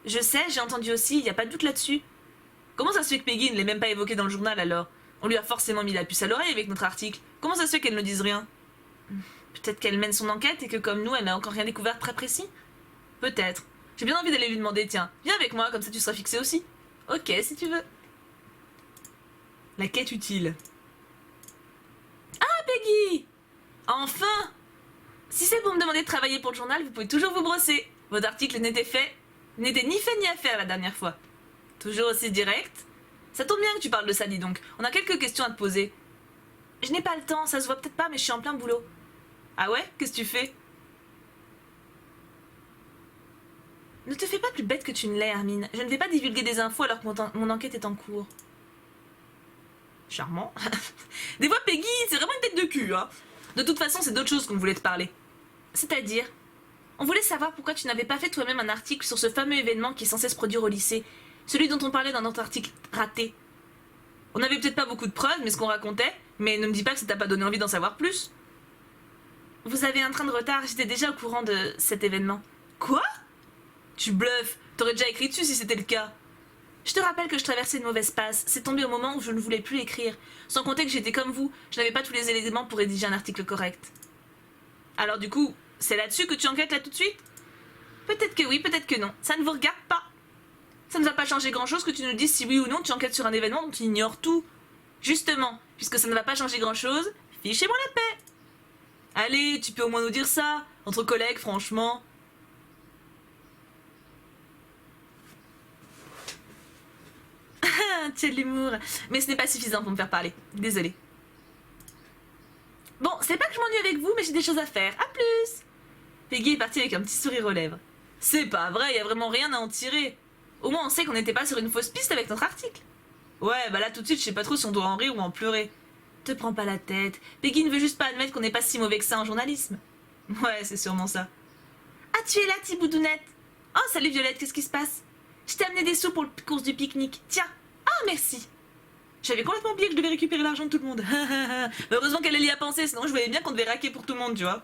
Je sais, j'ai entendu aussi, y a pas de doute là-dessus. Comment ça se fait que Peggy ne l'ait même pas évoqué dans le journal alors? On lui a forcément mis la puce à l'oreille avec notre article. Comment ça se fait qu'elle ne dise rien? Peut-être qu'elle mène son enquête et que comme nous, elle n'a encore rien découvert de très précis? Peut-être. J'ai bien envie d'aller lui demander, tiens, viens avec moi, comme ça tu seras fixé aussi. Ok, si tu veux. La quête utile. Ah, Peggy! Enfin! Si c'est pour me demander de travailler pour le journal, vous pouvez toujours vous brosser. Votre article n'était ni fait ni à faire la dernière fois. Toujours aussi direct. Ça tombe bien que tu parles de ça, dis donc. On a quelques questions à te poser. Je n'ai pas le temps, ça se voit peut-être pas, mais je suis en plein boulot. Ah ouais? Qu'est-ce que tu fais? Ne te fais pas plus bête que tu ne l'es, Hermine. Je ne vais pas divulguer des infos alors que mon enquête est en cours. Charmant. Des fois, Peggy, c'est vraiment une tête de cul, hein. De toute façon, c'est d'autres choses qu'on voulait te parler. C'est-à-dire? On voulait savoir pourquoi tu n'avais pas fait toi-même un article sur ce fameux événement qui est censé se produire au lycée. Celui dont on parlait dans notre article raté. On n'avait peut-être pas beaucoup de preuves, mais ce qu'on racontait, mais ne me dis pas que ça t'a pas donné envie d'en savoir plus. Vous avez un train de retard, j'étais déjà au courant de cet événement. Quoi? Tu bluffes, t'aurais déjà écrit dessus si c'était le cas. Je te rappelle que je traversais une mauvaise passe, c'est tombé au moment où je ne voulais plus écrire. Sans compter que j'étais comme vous, je n'avais pas tous les éléments pour rédiger un article correct. Alors du coup, c'est là-dessus que tu enquêtes là tout de suite? Peut-être que oui, peut-être que non, ça ne vous regarde pas. Ça ne va pas changer grand-chose que tu nous dises si oui ou non tu enquêtes sur un événement dont tu ignores tout. Justement, puisque ça ne va pas changer grand-chose, fichez-moi la paix. Allez, tu peux au moins nous dire ça, entre collègues, franchement. Tiens de l'humour. Mais ce n'est pas suffisant pour me faire parler. Désolée. Bon, c'est pas que je m'ennuie avec vous, mais j'ai des choses à faire. À plus. Peggy est partie avec un petit sourire aux lèvres. C'est pas vrai, y a vraiment rien à en tirer. Au moins on sait qu'on n'était pas sur une fausse piste avec notre article. Ouais, bah là tout de suite, je sais pas trop si on doit en rire ou en pleurer. Te prends pas la tête. Peggy ne veut juste pas admettre qu'on n'est pas si mauvais que ça en journalisme. Ouais, c'est sûrement ça. Ah, tu es là, Boudounette. Oh, salut Violette, qu'est-ce qui se passe? Je t'ai amené des sous pour le course du pique-nique. Tiens. Ah, merci. J'avais complètement oublié que je devais récupérer l'argent de tout le monde. Heureusement qu'elle y a pensé, sinon je voyais bien qu'on devait raquer pour tout le monde, tu vois.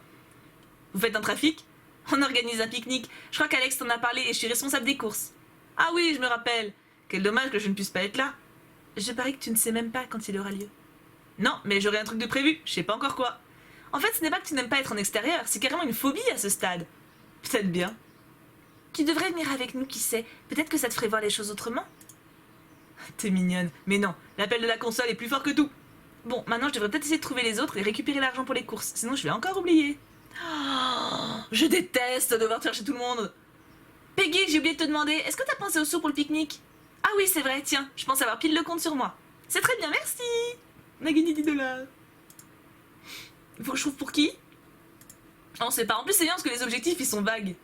Vous faites un trafic? On organise un pique-nique. Je crois qu'Alex t'en a parlé et je suis responsable des courses. Ah oui, je me rappelle. Quel dommage que je ne puisse pas être là. Je parie que tu ne sais même pas quand il aura lieu. Non, mais j'aurai un truc de prévu. Je sais pas encore quoi. En fait, ce n'est pas que tu n'aimes pas être en extérieur, c'est carrément une phobie à ce stade. Peut-être bien. Tu devrais venir avec nous, qui sait. Peut-être que ça te ferait voir les choses autrement. T'es mignonne. Mais non, l'appel de la console est plus fort que tout. Bon, maintenant je devrais peut-être essayer de trouver les autres et récupérer l'argent pour les courses. Sinon je vais encore oublier. Oh, je déteste devoir chercher tout le monde. Peggy, j'ai oublié de te demander, est-ce que t'as pensé aux sous pour le pique-nique? Ah oui, c'est vrai, tiens, je pense avoir pile le compte sur moi. C'est très bien, merci. On a gagné 10 $. Faut que je trouve pour qui? On sait pas. En plus, c'est bien parce que les objectifs, ils sont vagues.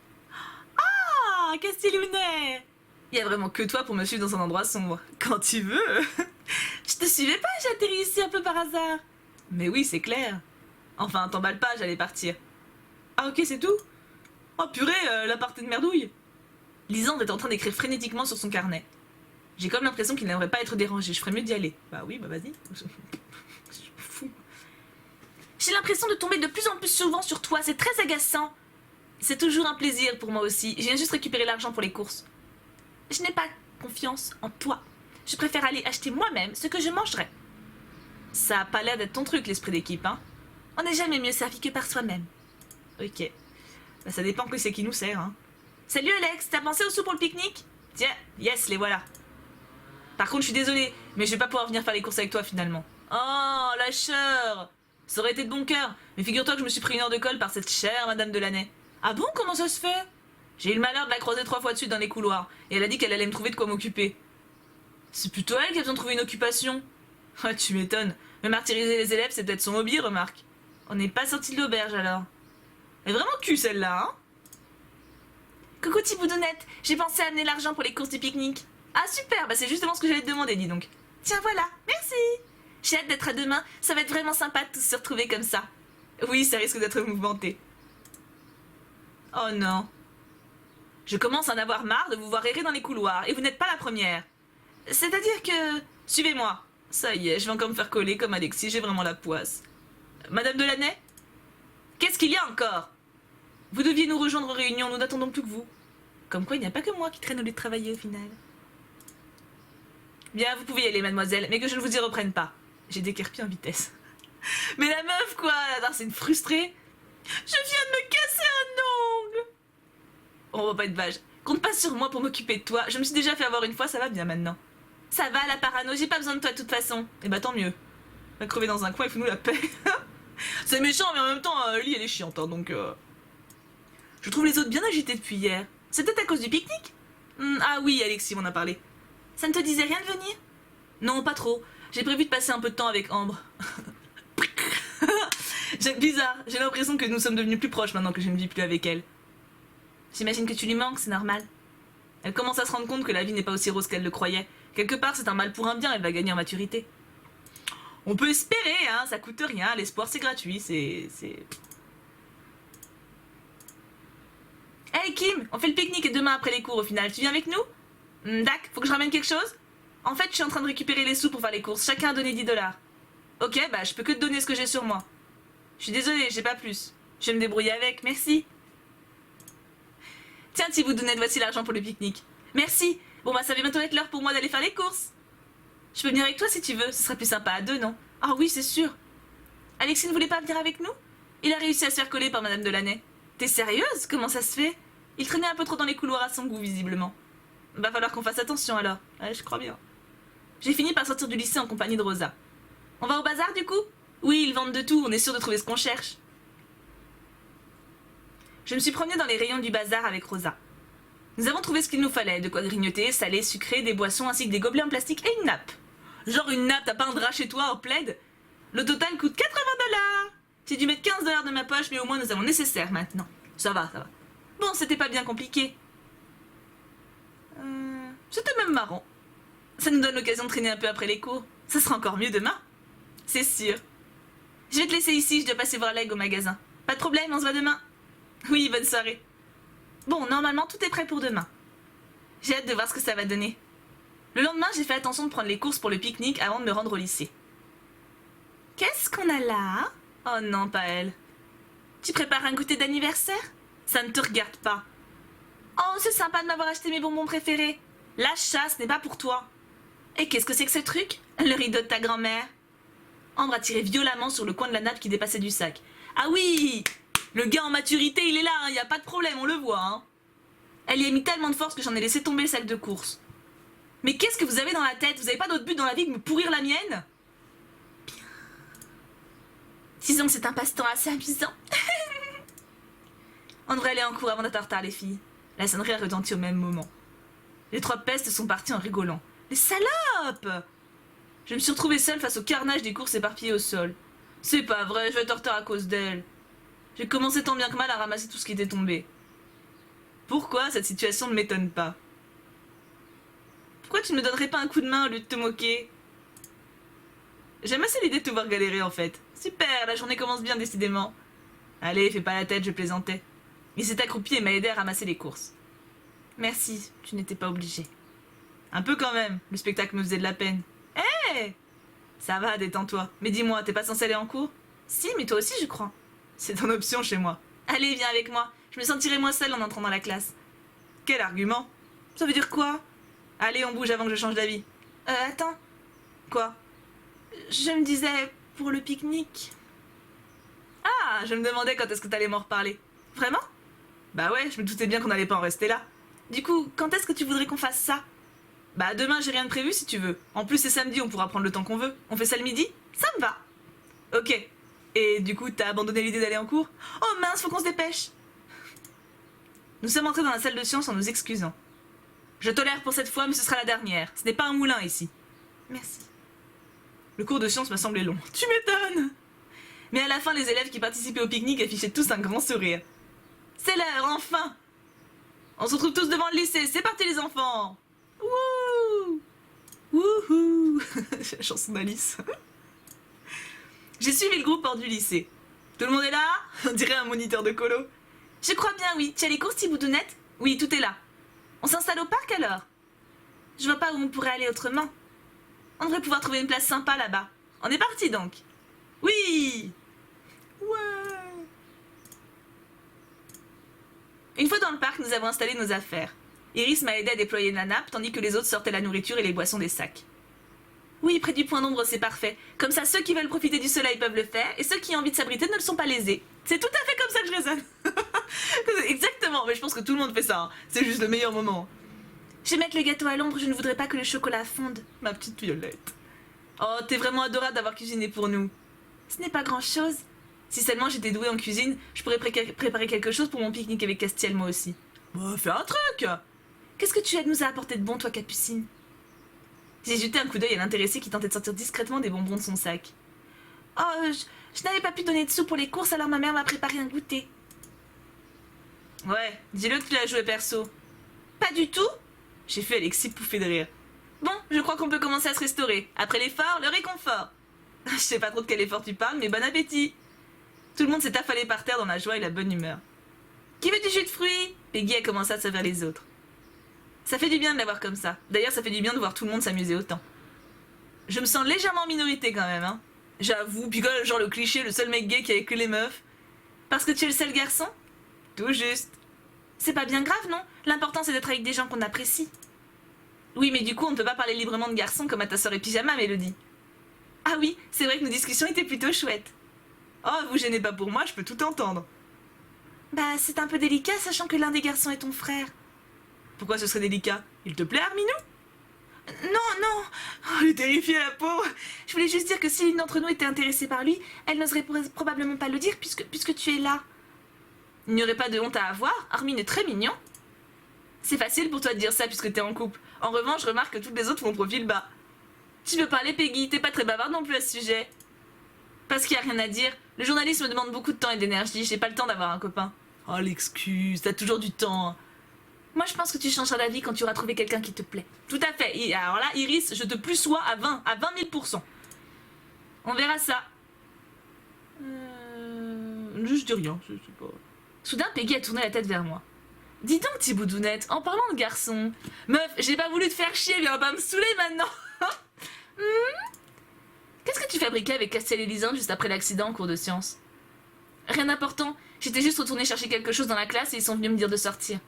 Ah, Castilounet! Il y a vraiment que toi pour me suivre dans un endroit sombre. Quand tu veux. Je te suivais pas, j'ai atterri ici un peu par hasard. Mais oui, c'est clair. Enfin, t'emballe pas, j'allais partir. Ah ok, c'est tout? Oh purée, l'appart est de merdouille. Lisandre est en train d'écrire frénétiquement sur son carnet. J'ai comme l'impression qu'il n'aimerait pas être dérangé, je ferais mieux d'y aller. Bah oui, bah vas-y. Je m'en fous. J'ai l'impression de tomber de plus en plus souvent sur toi, c'est très agaçant. C'est toujours un plaisir pour moi aussi, je viens juste récupérer l'argent pour les courses. Je n'ai pas confiance en toi. Je préfère aller acheter moi-même ce que je mangerai. Ça a pas l'air d'être ton truc, l'esprit d'équipe, hein. On n'est jamais mieux servi que par soi-même. Ok. Bah ça dépend que c'est qui nous sert, hein. Salut Alex, t'as pensé aux sous pour le pique-nique? Tiens, yes, les voilà. Par contre, je suis désolée, mais je vais pas pouvoir venir faire les courses avec toi finalement. Oh, lâcheur! Ça aurait été de bon cœur, mais figure-toi que je me suis pris une heure de colle par cette chère Madame Delaney. Ah bon, comment ça se fait? J'ai eu le malheur de la croiser 3 fois de suite dans les couloirs, et elle a dit qu'elle allait me trouver de quoi m'occuper. C'est plutôt elle qui a besoin de trouver une occupation. Ah, tu m'étonnes. Mais martyriser les élèves, c'est peut-être son hobby, remarque. On n'est pas sorti de l'auberge alors. Elle est vraiment cul celle-là, hein? Coucou Thiboudonnette, j'ai pensé à amener l'argent pour les courses du pique-nique. Ah super, bah c'est justement ce que j'allais te demander, dis donc. Tiens voilà, merci. J'ai hâte d'être à demain, ça va être vraiment sympa de tous se retrouver comme ça. Oui, ça risque d'être mouvementé. Oh non. Je commence à en avoir marre de vous voir errer dans les couloirs, et vous n'êtes pas la première. C'est-à-dire que... Suivez-moi. Ça y est, je vais encore me faire coller comme Alexis, j'ai vraiment la poisse. Madame Delaney? Qu'est-ce qu'il y a encore? Vous deviez nous rejoindre en réunion, nous n'attendons plus que vous. Comme quoi, il n'y a pas que moi qui traîne au lieu de travailler au final. Bien, vous pouvez y aller, mademoiselle, mais que je ne vous y reprenne pas. J'ai déquerpi en vitesse. Mais la meuf, quoi, c'est une frustrée. Je viens de me casser un ongle. On va pas être vache. Compte pas sur moi pour m'occuper de toi. Je me suis déjà fait avoir une fois, ça va bien maintenant. Ça va, la parano, j'ai pas besoin de toi de toute façon. Et bah tant mieux. Va crever dans un coin, il faut nous la paix. C'est méchant, mais en même temps, Ellie, elle est chiante, hein, donc... Je trouve les autres bien agités depuis hier. C'est peut-être à cause du pique-nique? Ah oui, Alexis m'en a parlé. Ça ne te disait rien de venir? Non, pas trop. J'ai prévu de passer un peu de temps avec Ambre. Bizarre, j'ai l'impression que nous sommes devenus plus proches maintenant que je ne vis plus avec elle. J'imagine que tu lui manques, c'est normal. Elle commence à se rendre compte que la vie n'est pas aussi rose qu'elle le croyait. Quelque part, c'est un mal pour un bien, elle va gagner en maturité. On peut espérer, hein, ça coûte rien, l'espoir c'est gratuit, c'est... Hey Kim, on fait le pique-nique demain après les cours au final, tu viens avec nous? Dac, faut que je ramène quelque chose? En fait, je suis en train de récupérer les sous pour faire les courses, chacun a donné 10 $. Ok, bah je peux que te donner ce que j'ai sur moi. Je suis désolée, j'ai pas plus. Je vais me débrouiller avec, merci. Tiens Thiboudonnette, voici l'argent pour le pique-nique. Merci. Bon bah ça va bientôt être l'heure pour moi d'aller faire les courses. Je peux venir avec toi si tu veux, ce sera plus sympa à deux, non? Ah oui, c'est sûr. Alexis ne voulait pas venir avec nous? Il a réussi à se faire coller par Madame Delaney. T'es sérieuse? Comment ça se fait? Il traînait un peu trop dans les couloirs à son goût, visiblement. Va falloir qu'on fasse attention alors. Ouais, je crois bien. J'ai fini par sortir du lycée en compagnie de Rosa. On va au bazar du coup? Oui, ils vendent de tout, on est sûr de trouver ce qu'on cherche. Je me suis promenée dans les rayons du bazar avec Rosa. Nous avons trouvé ce qu'il nous fallait, de quoi grignoter, salé, sucré, des boissons ainsi que des gobelets en plastique et une nappe. Genre une nappe, t'as pas un drap chez toi en plaid? Le total coûte 80 $. J'ai dû mettre 15 $ de ma poche, mais au moins nous avons le nécessaire maintenant. Ça va, ça va. Bon, c'était pas bien compliqué. C'était même marrant. Ça nous donne l'occasion de traîner un peu après les cours. Ça sera encore mieux demain. C'est sûr. Je vais te laisser ici, je dois passer voir Leg au magasin. Pas de problème, on se voit demain. Oui, bonne soirée. Bon, normalement, tout est prêt pour demain. J'ai hâte de voir ce que ça va donner. Le lendemain, j'ai fait attention de prendre les courses pour le pique-nique avant de me rendre au lycée. Qu'est-ce qu'on a là? Oh non, pas elle. Tu prépares un goûter d'anniversaire? Ça ne te regarde pas. Oh, c'est sympa de m'avoir acheté mes bonbons préférés. La chasse n'est pas pour toi. Et qu'est-ce que c'est que ce truc? Le rideau de ta grand-mère. Ambre a tiré violemment sur le coin de la nappe qui dépassait du sac. Ah oui! Le gars en maturité, il est là, il n'y a pas de problème, on le voit. Hein. Elle y a mis tellement de force que j'en ai laissé tomber le sac de course. Mais qu'est-ce que vous avez dans la tête? Vous avez pas d'autre but dans la vie que me pourrir la mienne? Bien. Disons que c'est un passe-temps assez amusant. On devrait aller en cours avant d'être en retard, les filles. La sonnerie a retenti au même moment. Les 3 pestes sont partis en rigolant. Les salopes! Je me suis retrouvée seule face au carnage des courses éparpillées au sol. C'est pas vrai, je vais être en retard à cause d'elle. J'ai commencé tant bien que mal à ramasser tout ce qui était tombé. Pourquoi cette situation ne m'étonne pas? Pourquoi tu ne me donnerais pas un coup de main au lieu de te moquer? J'aime assez l'idée de te voir galérer en fait. Super, la journée commence bien décidément. Allez, fais pas la tête, je plaisantais. Il s'est accroupi et m'a aidé à ramasser les courses. Merci, tu n'étais pas obligé. Un peu quand même, le spectacle me faisait de la peine. Hé! Ça va, détends-toi. Mais dis-moi, t'es pas censé aller en cours? Si, mais toi aussi, je crois. C'est en option chez moi. Allez, viens avec moi. Je me sentirai moins seule en entrant dans la classe. Quel argument? Ça veut dire quoi? Allez, on bouge avant que je change d'avis. Attends. Quoi? Je me disais, pour le pique-nique. Ah, je me demandais quand est-ce que t'allais m'en reparler. Vraiment? Bah ouais, je me doutais bien qu'on allait pas en rester là. Du coup, quand est-ce que tu voudrais qu'on fasse ça? Bah demain, j'ai rien de prévu si tu veux. En plus, c'est samedi, on pourra prendre le temps qu'on veut. On fait ça le midi? Ça me va. Ok. Et du coup, t'as abandonné l'idée d'aller en cours? Oh mince, faut qu'on se dépêche. Nous sommes entrés dans la salle de sciences en nous excusant. Je tolère pour cette fois, mais ce sera la dernière. Ce n'est pas un moulin ici. Merci. Le cours de sciences m'a semblé long. Tu m'étonnes! Mais à la fin, les élèves qui participaient au pique-nique affichaient tous un grand sourire. C'est l'heure, enfin! On se retrouve tous devant le lycée. C'est parti les enfants! Wouh! Wouhou! La chanson d'Alice. J'ai suivi le groupe hors du lycée. Tout le monde est là? On dirait un moniteur de colo. Je crois bien, oui. Tu as les courses, Thiboudounet? Oui, tout est là. On s'installe au parc alors? Je vois pas où on pourrait aller autrement. On devrait pouvoir trouver une place sympa là-bas. On est parti donc. Oui! Ouais! Une fois dans le parc, nous avons installé nos affaires. Iris m'a aidé à déployer la nappe, tandis que les autres sortaient la nourriture et les boissons des sacs. Oui, près du point d'ombre, c'est parfait. Comme ça, ceux qui veulent profiter du soleil peuvent le faire, et ceux qui ont envie de s'abriter ne le sont pas lésés. C'est tout à fait comme ça que je raisonne. Exactement, mais je pense que tout le monde fait ça. Hein. C'est juste le meilleur moment. Je vais mettre le gâteau à l'ombre, je ne voudrais pas que le chocolat fonde. Ma petite Violette. Oh, t'es vraiment adorable d'avoir cuisiné pour nous. Ce n'est pas grand-chose. Si seulement j'étais douée en cuisine, je pourrais préparer quelque chose pour mon pique-nique avec Castiel, moi aussi. Bah, fais un truc. Qu'est-ce que tu nous as apporté de bon, toi, Capucine? J'ai jeté un coup d'œil à l'intéressé qui tentait de sortir discrètement des bonbons de son sac. Oh, je n'avais pas pu donner de sous pour les courses, alors ma mère m'a préparé un goûter. Ouais, dis-le que tu l'as joué perso. Pas du tout? J'ai fait Alexis pouffer de rire. Bon, je crois qu'on peut commencer à se restaurer. Après l'effort, le réconfort. Je sais pas trop de quel effort tu parles, mais bon appétit. Tout le monde s'est affalé par terre dans la joie et la bonne humeur. Qui veut du jus de fruits? Peggy a commencé à servir les autres. Ça fait du bien de la voir comme ça. D'ailleurs, ça fait du bien de voir tout le monde s'amuser autant. Je me sens légèrement en minorité quand même, hein. J'avoue, puis quoi, genre le cliché, le seul mec gay qui a que les meufs. Parce que tu es le seul garçon? Tout juste. C'est pas bien grave, non? L'important c'est d'être avec des gens qu'on apprécie. Oui, mais du coup, on ne peut pas parler librement de garçons comme à ta sœur et pyjama, Mélodie. Ah oui, c'est vrai que nos discussions étaient plutôt chouettes. Oh, vous gênez pas pour moi, je peux tout entendre. Bah, c'est un peu délicat, sachant que l'un des garçons est ton frère. Pourquoi ce serait délicat? Il te plaît, Arminou? Non, non. Oh, elle est terrifiée, la pauvre. Je voulais juste dire que si l'une d'entre nous était intéressée par lui, elle n'oserait probablement pas le dire puisque tu es là. Il n'y aurait pas de honte à avoir, Armin est très mignon. C'est facile pour toi de dire ça puisque t'es en couple. En revanche, je remarque que toutes les autres font profil bas. Tu veux parler, Peggy? T'es pas très bavarde non plus à ce sujet. Parce qu'il y a rien à dire. Le journalisme demande beaucoup de temps et d'énergie. J'ai pas le temps d'avoir un copain. Oh, l'excuse, t'as toujours du temps. Moi, je pense que tu changeras d'avis quand tu auras trouvé quelqu'un qui te plaît. Tout à fait. Et alors là, Iris, je te plus sois à 20 000%. On verra ça. Je dis rien, c'est pas... Soudain, Peggy a tourné la tête vers moi. Dis donc, Thiboudounet, en parlant de garçon. Meuf, j'ai pas voulu te faire chier, viens pas me saouler maintenant. Qu'est-ce que tu fabriquais avec Castiel et Lisande juste après l'accident en cours de sciences? Rien d'important, j'étais juste retournée chercher quelque chose dans la classe et ils sont venus me dire de sortir.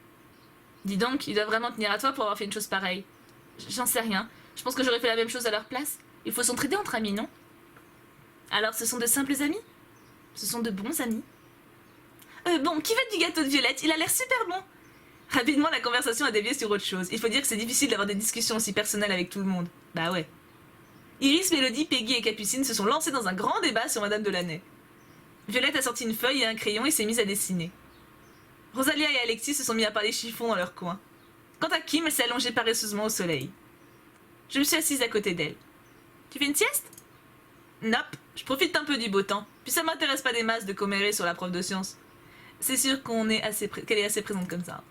Dis donc, ils doivent vraiment tenir à toi pour avoir fait une chose pareille. J'en sais rien, je pense que j'aurais fait la même chose à leur place. Il faut s'entraider entre amis, non? Alors ce sont de simples amis? Ce sont de bons amis? Bon, qui veut du gâteau de Violette? Il a l'air super bon. Rapidement, la conversation a dévié sur autre chose. Il faut dire que c'est difficile d'avoir des discussions aussi personnelles avec tout le monde. Bah ouais. Iris, Mélodie, Peggy et Capucine se sont lancés dans un grand débat sur Madame Delaney. Violette a sorti une feuille et un crayon et s'est mise à dessiner. Rosalia et Alexis se sont mis à parler chiffon dans leur coin. Quant à Kim, elle s'est allongée paresseusement au soleil. Je me suis assise à côté d'elle. Tu fais une sieste? Nope, je profite un peu du beau temps. Puis ça m'intéresse pas des masses de commérer sur la prof de sciences. C'est sûr qu'elle est assez présente comme ça.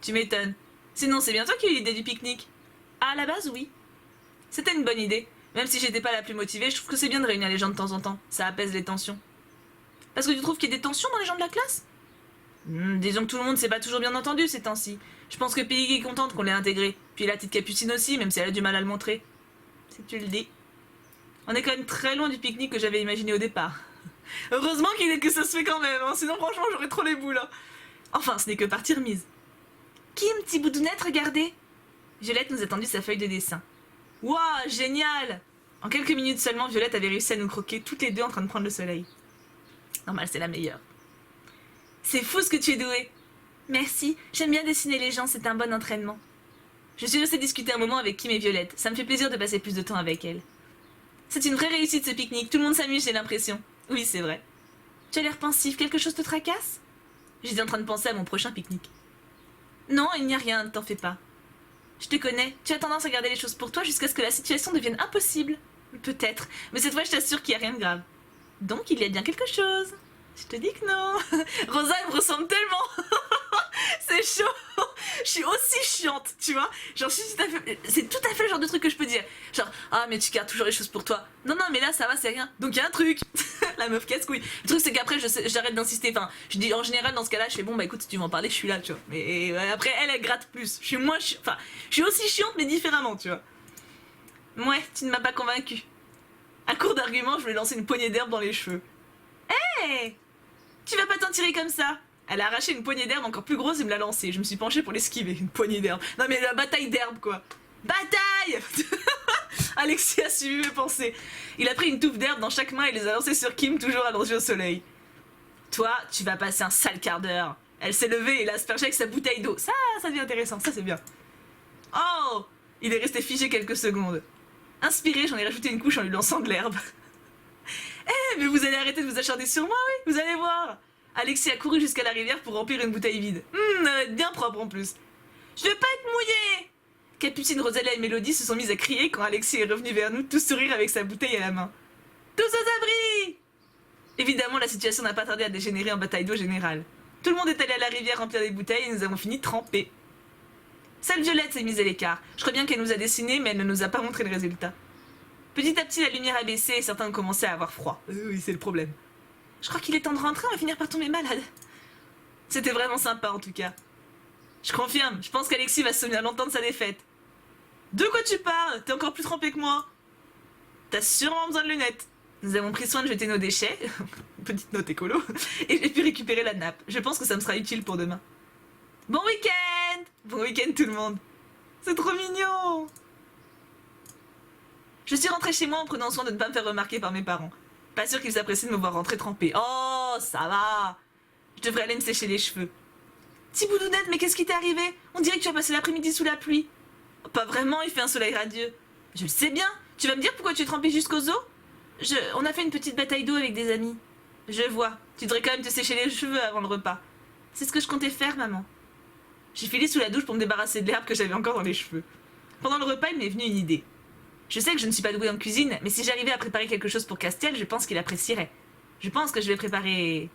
Tu m'étonnes. Sinon, c'est bien toi qui as eu l'idée du pique-nique. Ah, à la base, oui. C'était une bonne idée. Même si j'étais pas la plus motivée, je trouve que c'est bien de réunir les gens de temps en temps. Ça apaise les tensions. Parce que tu trouves qu'il y a des tensions dans les gens de la classe? Disons que tout le monde s'est pas toujours bien entendu ces temps-ci. Je pense que Piggy est contente qu'on l'ait intégrée. Puis la petite Capucine aussi, même si elle a du mal à le montrer. Si tu le dis. On est quand même très loin du pique-nique que j'avais imaginé au départ. Heureusement que ça se fait quand même, hein. Sinon franchement j'aurais trop les boules. Hein. Enfin, ce n'est que partie remise. Kim, petit boudounette, regardez. Violette nous a tendu sa feuille de dessin. Waouh, génial! En quelques minutes seulement, Violette avait réussi à nous croquer toutes les deux en train de prendre le soleil. Normal, c'est la meilleure. C'est fou ce que tu es douée. Merci, j'aime bien dessiner les gens, c'est un bon entraînement. Je suis restée discuter un moment avec Kim et Violette. Ça me fait plaisir de passer plus de temps avec elles. C'est une vraie réussite ce pique-nique, tout le monde s'amuse, j'ai l'impression. Oui, c'est vrai. Tu as l'air pensif, quelque chose te tracasse? J'étais en train de penser à mon prochain pique-nique. Non, il n'y a rien, ne t'en fais pas. Je te connais, tu as tendance à garder les choses pour toi jusqu'à ce que la situation devienne impossible. Peut-être, mais cette fois je t'assure qu'il n'y a rien de grave. Donc il y a bien quelque chose. Je te dis que non. Rosa, elle me ressemble tellement. C'est chaud. Je suis aussi chiante, tu vois. Genre, c'est tout à fait le genre de truc que je peux dire. Genre, ah, mais tu gardes toujours les choses pour toi. Non, non, mais là, ça va, c'est rien. Donc, il y a un truc. La meuf casse-couille. Le truc, c'est qu'après, j'arrête d'insister. Enfin, je dis, en général, dans ce cas-là, je fais, bon, bah écoute, si tu veux en parler, je suis là, tu vois. Mais après, elle gratte plus. Je suis aussi chiante, mais différemment, tu vois. Ouais, tu ne m'as pas convaincue. À court d'arguments, je lui ai lancé une poignée d'herbe dans les cheveux. Hé hey, tu vas pas t'en tirer comme ça. Elle a arraché une poignée d'herbe encore plus grosse et me l'a lancée. Je me suis penchée pour l'esquiver, une poignée d'herbe. Non mais la bataille d'herbe quoi. Bataille. Alexis a suivi mes pensées. Il a pris une touffe d'herbe dans chaque main et les a lancées sur Kim, toujours allongée au soleil. Toi, tu vas passer un sale quart d'heure. Elle s'est levée et l'a aspergée avec sa bouteille d'eau. Ça devient intéressant, ça c'est bien. Oh, il est resté figé quelques secondes. Inspiré, j'en ai rajouté une couche en lui lançant de l'herbe. Eh, mais vous allez arrêter de vous acharner sur moi, oui, vous allez voir. Alexis a couru jusqu'à la rivière pour remplir une bouteille vide. Elle va être bien propre en plus. Je vais pas être mouillée. Capucine, Rosalia et Mélodie se sont mises à crier quand Alexis est revenu vers nous, tout sourire avec sa bouteille à la main. Tous aux abris. Évidemment, la situation n'a pas tardé à dégénérer en bataille d'eau générale. Tout le monde est allé à la rivière remplir des bouteilles et nous avons fini trempés. Seule Violette s'est mise à l'écart. Je crois bien qu'elle nous a dessiné, mais elle ne nous a pas montré le résultat. Petit à petit, la lumière a baissé et certains ont commencé à avoir froid. Oui, c'est le problème. Je crois qu'il est temps de rentrer, on va finir par tomber malade. C'était vraiment sympa en tout cas. Je confirme, je pense qu'Alexis va se souvenir longtemps de sa défaite. De quoi tu parles? T'es encore plus trempé que moi. T'as sûrement besoin de lunettes. Nous avons pris soin de jeter nos déchets, petite note écolo, et j'ai pu récupérer la nappe. Je pense que ça me sera utile pour demain. Bon week-end! Bon week-end tout le monde. C'est trop mignon. Je suis rentrée chez moi en prenant soin de ne pas me faire remarquer par mes parents. Pas sûr qu'ils apprécient de me voir rentrer trempée. Oh, ça va. Je devrais aller me sécher les cheveux. Petit boudounette, mais qu'est-ce qui t'est arrivé? On dirait que tu as passé l'après-midi sous la pluie. Pas vraiment, il fait un soleil radieux. Je le sais bien. Tu vas me dire pourquoi tu es trempée jusqu'aux os? On a fait une petite bataille d'eau avec des amis. Je vois. Tu devrais quand même te sécher les cheveux avant le repas. C'est ce que je comptais faire, maman. J'ai filé sous la douche pour me débarrasser de l'herbe que j'avais encore dans les cheveux. Pendant le repas, il m'est venu une idée. Je sais que je ne suis pas douée en cuisine, mais si j'arrivais à préparer quelque chose pour Castiel, je pense qu'il apprécierait. Je pense que je vais préparer...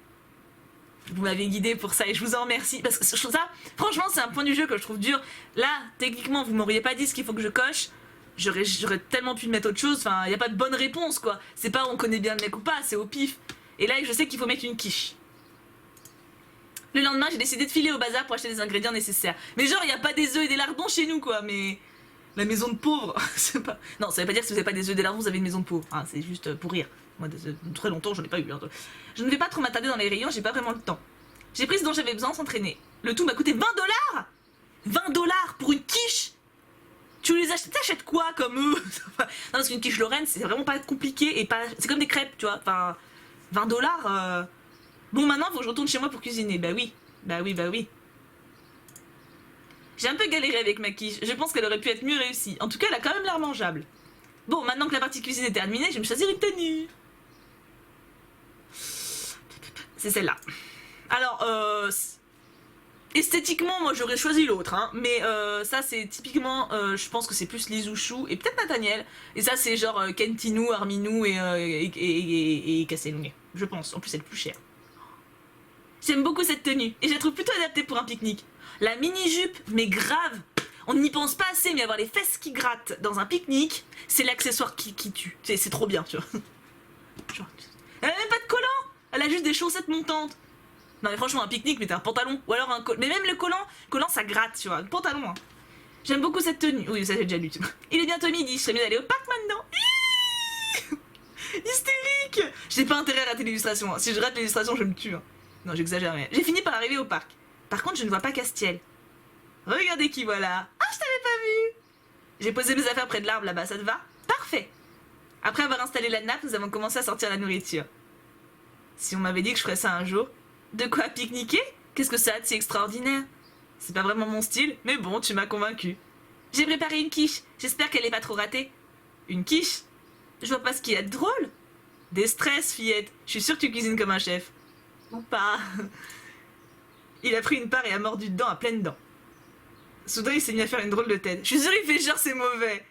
Vous m'avez guidé pour ça et je vous en remercie. Parce que ça, franchement, c'est un point du jeu que je trouve dur. Là, techniquement, vous m'auriez pas dit ce qu'il faut que je coche. J'aurais tellement pu mettre autre chose. Enfin, il n'y a pas de bonne réponse, quoi. C'est pas on connaît bien le mec ou pas, c'est au pif. Et là, je sais qu'il faut mettre une quiche. Le lendemain, j'ai décidé de filer au bazar pour acheter les ingrédients nécessaires. Mais genre, il n'y a pas des œufs et des lardons chez nous, quoi. Mais... La maison de pauvres, c'est pas... Non, ça veut pas dire que si vous n'avez pas des œufs et des lardons, vous avez une maison de pauvres. Hein, c'est juste pour rire. Moi, très longtemps, j'en ai pas eu. Hein. Je ne vais pas trop m'attarder dans les rayons, j'ai pas vraiment le temps. J'ai pris ce dont j'avais besoin, s'entraîner. Le tout m'a coûté 20 $. 20 $ pour une quiche. Tu les achètes, t'achètes quoi comme eux? Non, parce qu'une quiche Lorraine, c'est vraiment pas compliqué et pas... C'est comme des crêpes, tu vois. Enfin, 20 $. Bon, maintenant, faut que je retourne chez moi pour cuisiner. Bah oui. J'ai un peu galéré avec ma quiche. Je pense qu'elle aurait pu être mieux réussie. En tout cas, elle a quand même l'air mangeable. Bon, maintenant que la partie cuisine est terminée, je vais me choisir une tenue. C'est celle-là. Alors, esthétiquement, moi j'aurais choisi l'autre, hein. Mais ça, c'est typiquement, je pense que c'est plus Lizouchou et peut-être Nathaniel. Et ça, c'est genre Kentinou, Arminou et Kasselung. Je pense. En plus, c'est le plus cher. J'aime beaucoup cette tenue et je la trouve plutôt adaptée pour un pique-nique. La mini-jupe, mais grave. On n'y pense pas assez, mais avoir les fesses qui grattent dans un pique-nique, c'est l'accessoire qui tue. C'est trop bien, tu vois. Genre, elle a même pas de collant. Elle a juste des chaussettes montantes. Non mais franchement, un pique-nique, mais t'as un pantalon. Ou alors un collant. Mais même le collant ça gratte, tu vois. Le pantalon, hein. J'aime beaucoup cette tenue. Oui, ça j'ai déjà lu. Il est bientôt midi, je serais mieux d'aller au parc maintenant. Hystérique. J'ai pas intérêt à rater l'illustration. Hein. Si je rate l'illustration, je me tue. Hein. Non, j'exagère, mais j'ai fini par arriver au parc. Par contre, je ne vois pas Castiel. Regardez qui voilà. Ah, je t'avais pas vu. J'ai posé mes affaires près de l'arbre là-bas, ça te va? Parfait. Après avoir installé la nappe, nous avons commencé à sortir la nourriture. Si on m'avait dit que je ferais ça un jour. De quoi pique-niquer? Qu'est-ce que ça a de si extraordinaire? C'est pas vraiment mon style, mais bon, tu m'as convaincu. J'ai préparé une quiche, j'espère qu'elle est pas trop ratée. Une quiche? Je vois pas ce qu'il y a de drôle. Des stress, fillette, je suis sûre que tu cuisines comme un chef. Ou pas. Il a pris une part et a mordu dedans à pleines dents. Soudain, il s'est mis à faire une drôle de tête. Je suis sûre, il fait genre c'est mauvais.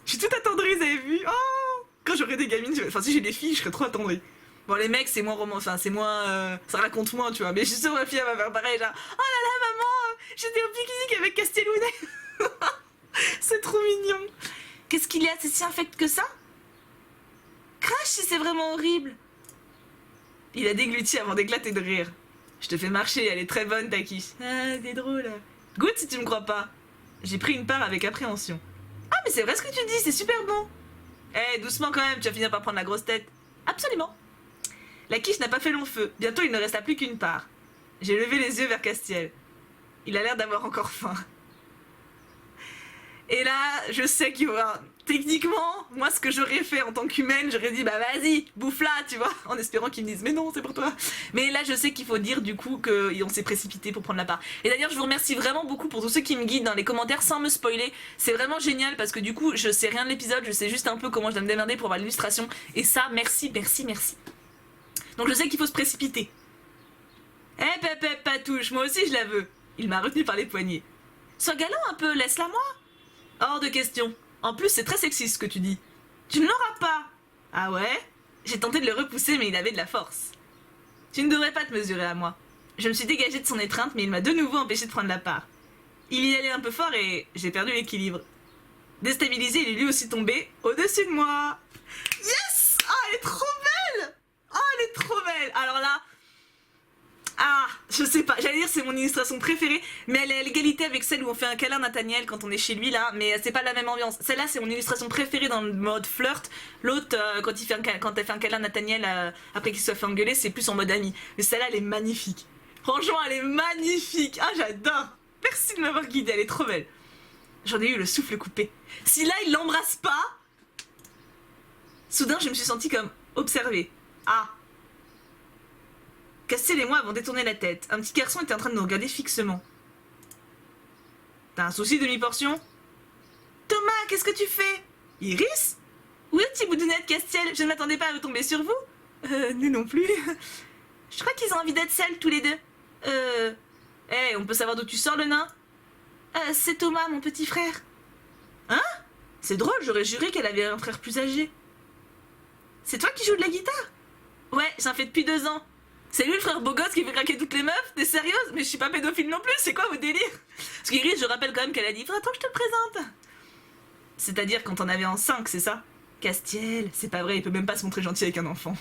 Je suis toute attendrie, vous avez vu? Oh! Quand j'aurai des gamines, enfin si j'ai des filles, je serais trop attendrie. Bon, les mecs, c'est moins roman, enfin, c'est moins. Ça raconte moins, tu vois. Mais je suis sûre, ma fille, elle va faire pareil, genre. Oh là là, maman, j'étais au pique-nique avec Castellounet. C'est trop mignon. Qu'est-ce qu'il y a? C'est si infect que ça? Crash si c'est vraiment horrible. Il a dégluti avant d'éclater de rire. Je te fais marcher, elle est très bonne, ta quiche. Ah, c'est drôle. Goûte si tu me crois pas. J'ai pris une part avec appréhension. Ah, mais c'est vrai ce que tu dis, c'est super bon. Eh, doucement quand même, tu vas finir par prendre la grosse tête. Absolument. La quiche n'a pas fait long feu. Bientôt, il ne resta plus qu'une part. J'ai levé les yeux vers Castiel. Il a l'air d'avoir encore faim. Et là, je sais qu'il va... Techniquement, moi, ce que j'aurais fait en tant qu'humaine, j'aurais dit, bah vas-y, bouffe-la, tu vois, en espérant qu'ils me disent, mais non, c'est pour toi. Mais là, je sais qu'il faut dire, du coup, qu'on s'est précipité pour prendre la part. Et d'ailleurs, je vous remercie vraiment beaucoup pour tous ceux qui me guident dans les commentaires sans me spoiler. C'est vraiment génial parce que du coup, je sais rien de l'épisode, je sais juste un peu comment je dois me démerder pour avoir l'illustration. Et ça, merci, merci, merci. Donc je sais qu'il faut se précipiter. Eh, pépé, patouche, moi aussi je la veux. Il m'a retenu par les poignets. Sois galant un peu, laisse-la moi. Hors de question. En plus, c'est très sexiste ce que tu dis. Tu ne l'auras pas. Ah ouais? J'ai tenté de le repousser, mais il avait de la force. Tu ne devrais pas te mesurer à moi. Je me suis dégagée de son étreinte, mais il m'a de nouveau empêché de prendre la part. Il y allait un peu fort et j'ai perdu l'équilibre. Déstabilisé, il est lui aussi tombé au-dessus de moi. Yes! Ah, elle est trop belle! Oh, elle est trop belle! Alors là... Ah, je sais pas, j'allais dire c'est mon illustration préférée, mais elle est à l'égalité avec celle où on fait un câlin à Nathaniel quand on est chez lui là, mais c'est pas la même ambiance. Celle-là c'est mon illustration préférée dans le mode flirt, l'autre quand elle fait un câlin à Nathaniel après qu'il soit fait engueuler, c'est plus en mode ami. Mais celle-là elle est magnifique. Franchement elle est magnifique, ah j'adore. Merci de m'avoir guidée, elle est trop belle. J'en ai eu le souffle coupé. Si là il l'embrasse pas, soudain je me suis sentie comme observée. Ah. Castiel et moi avons détourné la tête. Un petit garçon était en train de nous regarder fixement. T'as un souci demi-portion? Thomas, qu'est-ce que tu fais? Iris? Où est petit boudounette, Castiel? Je ne m'attendais pas à tomber sur vous. Nous non plus. Je crois qu'ils ont envie d'être seuls tous les deux. Hey, on peut savoir d'où tu sors, le nain? C'est Thomas, mon petit frère. Hein? C'est drôle, j'aurais juré qu'elle avait un frère plus âgé. C'est toi qui joues de la guitare? Ouais, j'en fais depuis 2 ans. C'est lui le frère beau gosse qui fait craquer toutes les meufs? T'es sérieuse? Mais je suis pas pédophile non plus, c'est quoi vos délires? Parce qu'Iris, je rappelle quand même qu'elle a dit, faudra que je te le présente. C'est-à-dire quand on avait en 5, c'est ça? Castiel, c'est pas vrai, il peut même pas se montrer gentil avec un enfant.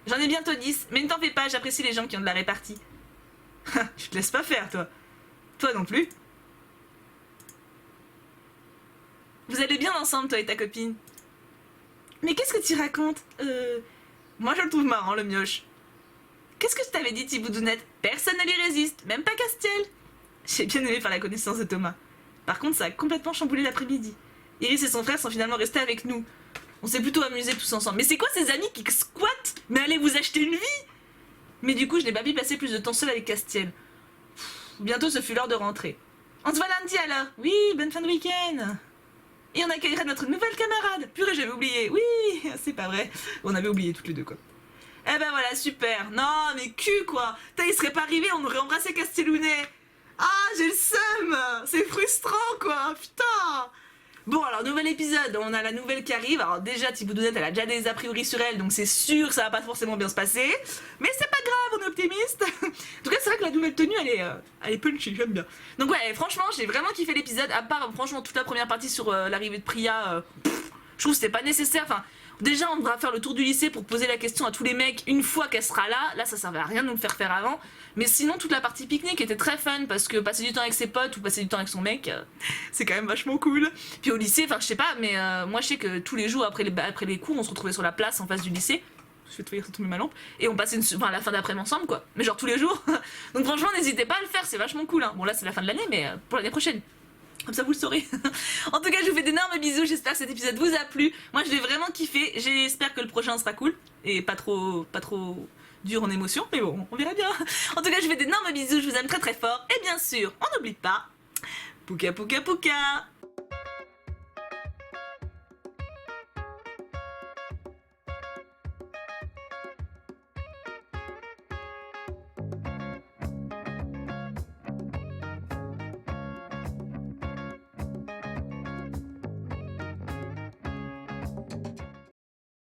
J'en ai bientôt 10, mais ne t'en fais pas, j'apprécie les gens qui ont de la répartie. Je te laisse pas faire, toi. Toi non plus. Vous allez bien ensemble, toi et ta copine? Mais qu'est-ce que tu racontes? Moi je le trouve marrant, le mioche. Qu'est-ce que je t'avais dit, Thiboudounette? Personne ne lui résiste, même pas Castiel. J'ai bien aimé faire la connaissance de Thomas. Par contre, ça a complètement chamboulé l'après-midi. Iris et son frère sont finalement restés avec nous. On s'est plutôt amusés tous ensemble. Mais c'est quoi ces amis qui squattent? Mais allez vous acheter une vie! Mais du coup, je n'ai pas pu passer plus de temps seul avec Castiel. Bientôt, ce fut l'heure de rentrer. On se voit lundi alors? Oui, bonne fin de week-end! Et on accueillera notre nouvelle camarade. Purée, j'avais oublié. Oui, c'est pas vrai. On avait oublié toutes les deux, quoi. Eh ben voilà, super. Non, mais cul, quoi. Il serait pas arrivé, on aurait embrassé Castellounet. Ah, j'ai le seum. C'est frustrant, quoi. Putain. Bon, alors, nouvel épisode, on a la nouvelle qui arrive. Alors, déjà, Thibaut Doudette, elle a déjà des a priori sur elle, donc c'est sûr que ça va pas forcément bien se passer. Mais c'est pas grave, on est optimiste. En tout cas, c'est vrai que la nouvelle tenue, elle est punchy, j'aime bien. Donc, ouais, franchement, j'ai vraiment kiffé l'épisode, à part, franchement, toute la première partie sur l'arrivée de Priya. Je trouve que c'était pas nécessaire. Enfin, déjà, on devra faire le tour du lycée pour poser la question à tous les mecs une fois qu'elle sera là. Là, ça servait à rien de nous le faire faire avant. Mais sinon, toute la partie pique-nique était très fun parce que passer du temps avec ses potes ou passer du temps avec son mec, c'est quand même vachement cool. Puis au lycée, enfin, je sais pas, mais moi, je sais que tous les jours après les cours, on se retrouvait sur la place en face du lycée. Je vais te faire tomber ma lampe. Et on passait la fin d'après-midi ensemble, quoi. Mais genre tous les jours. Donc franchement, n'hésitez pas à le faire, c'est vachement cool. Hein. Bon, là, c'est la fin de l'année, mais pour l'année prochaine. Comme ça vous le saurez. En tout cas, je vous fais d'énormes bisous, j'espère que cet épisode vous a plu. Moi je l'ai vraiment kiffé, j'espère que le prochain sera cool. Et pas trop dur en émotion, mais bon, on verra bien. En tout cas, je vous fais d'énormes bisous, je vous aime très très fort. Et bien sûr, on n'oublie pas, Pouka Pouka Pouka.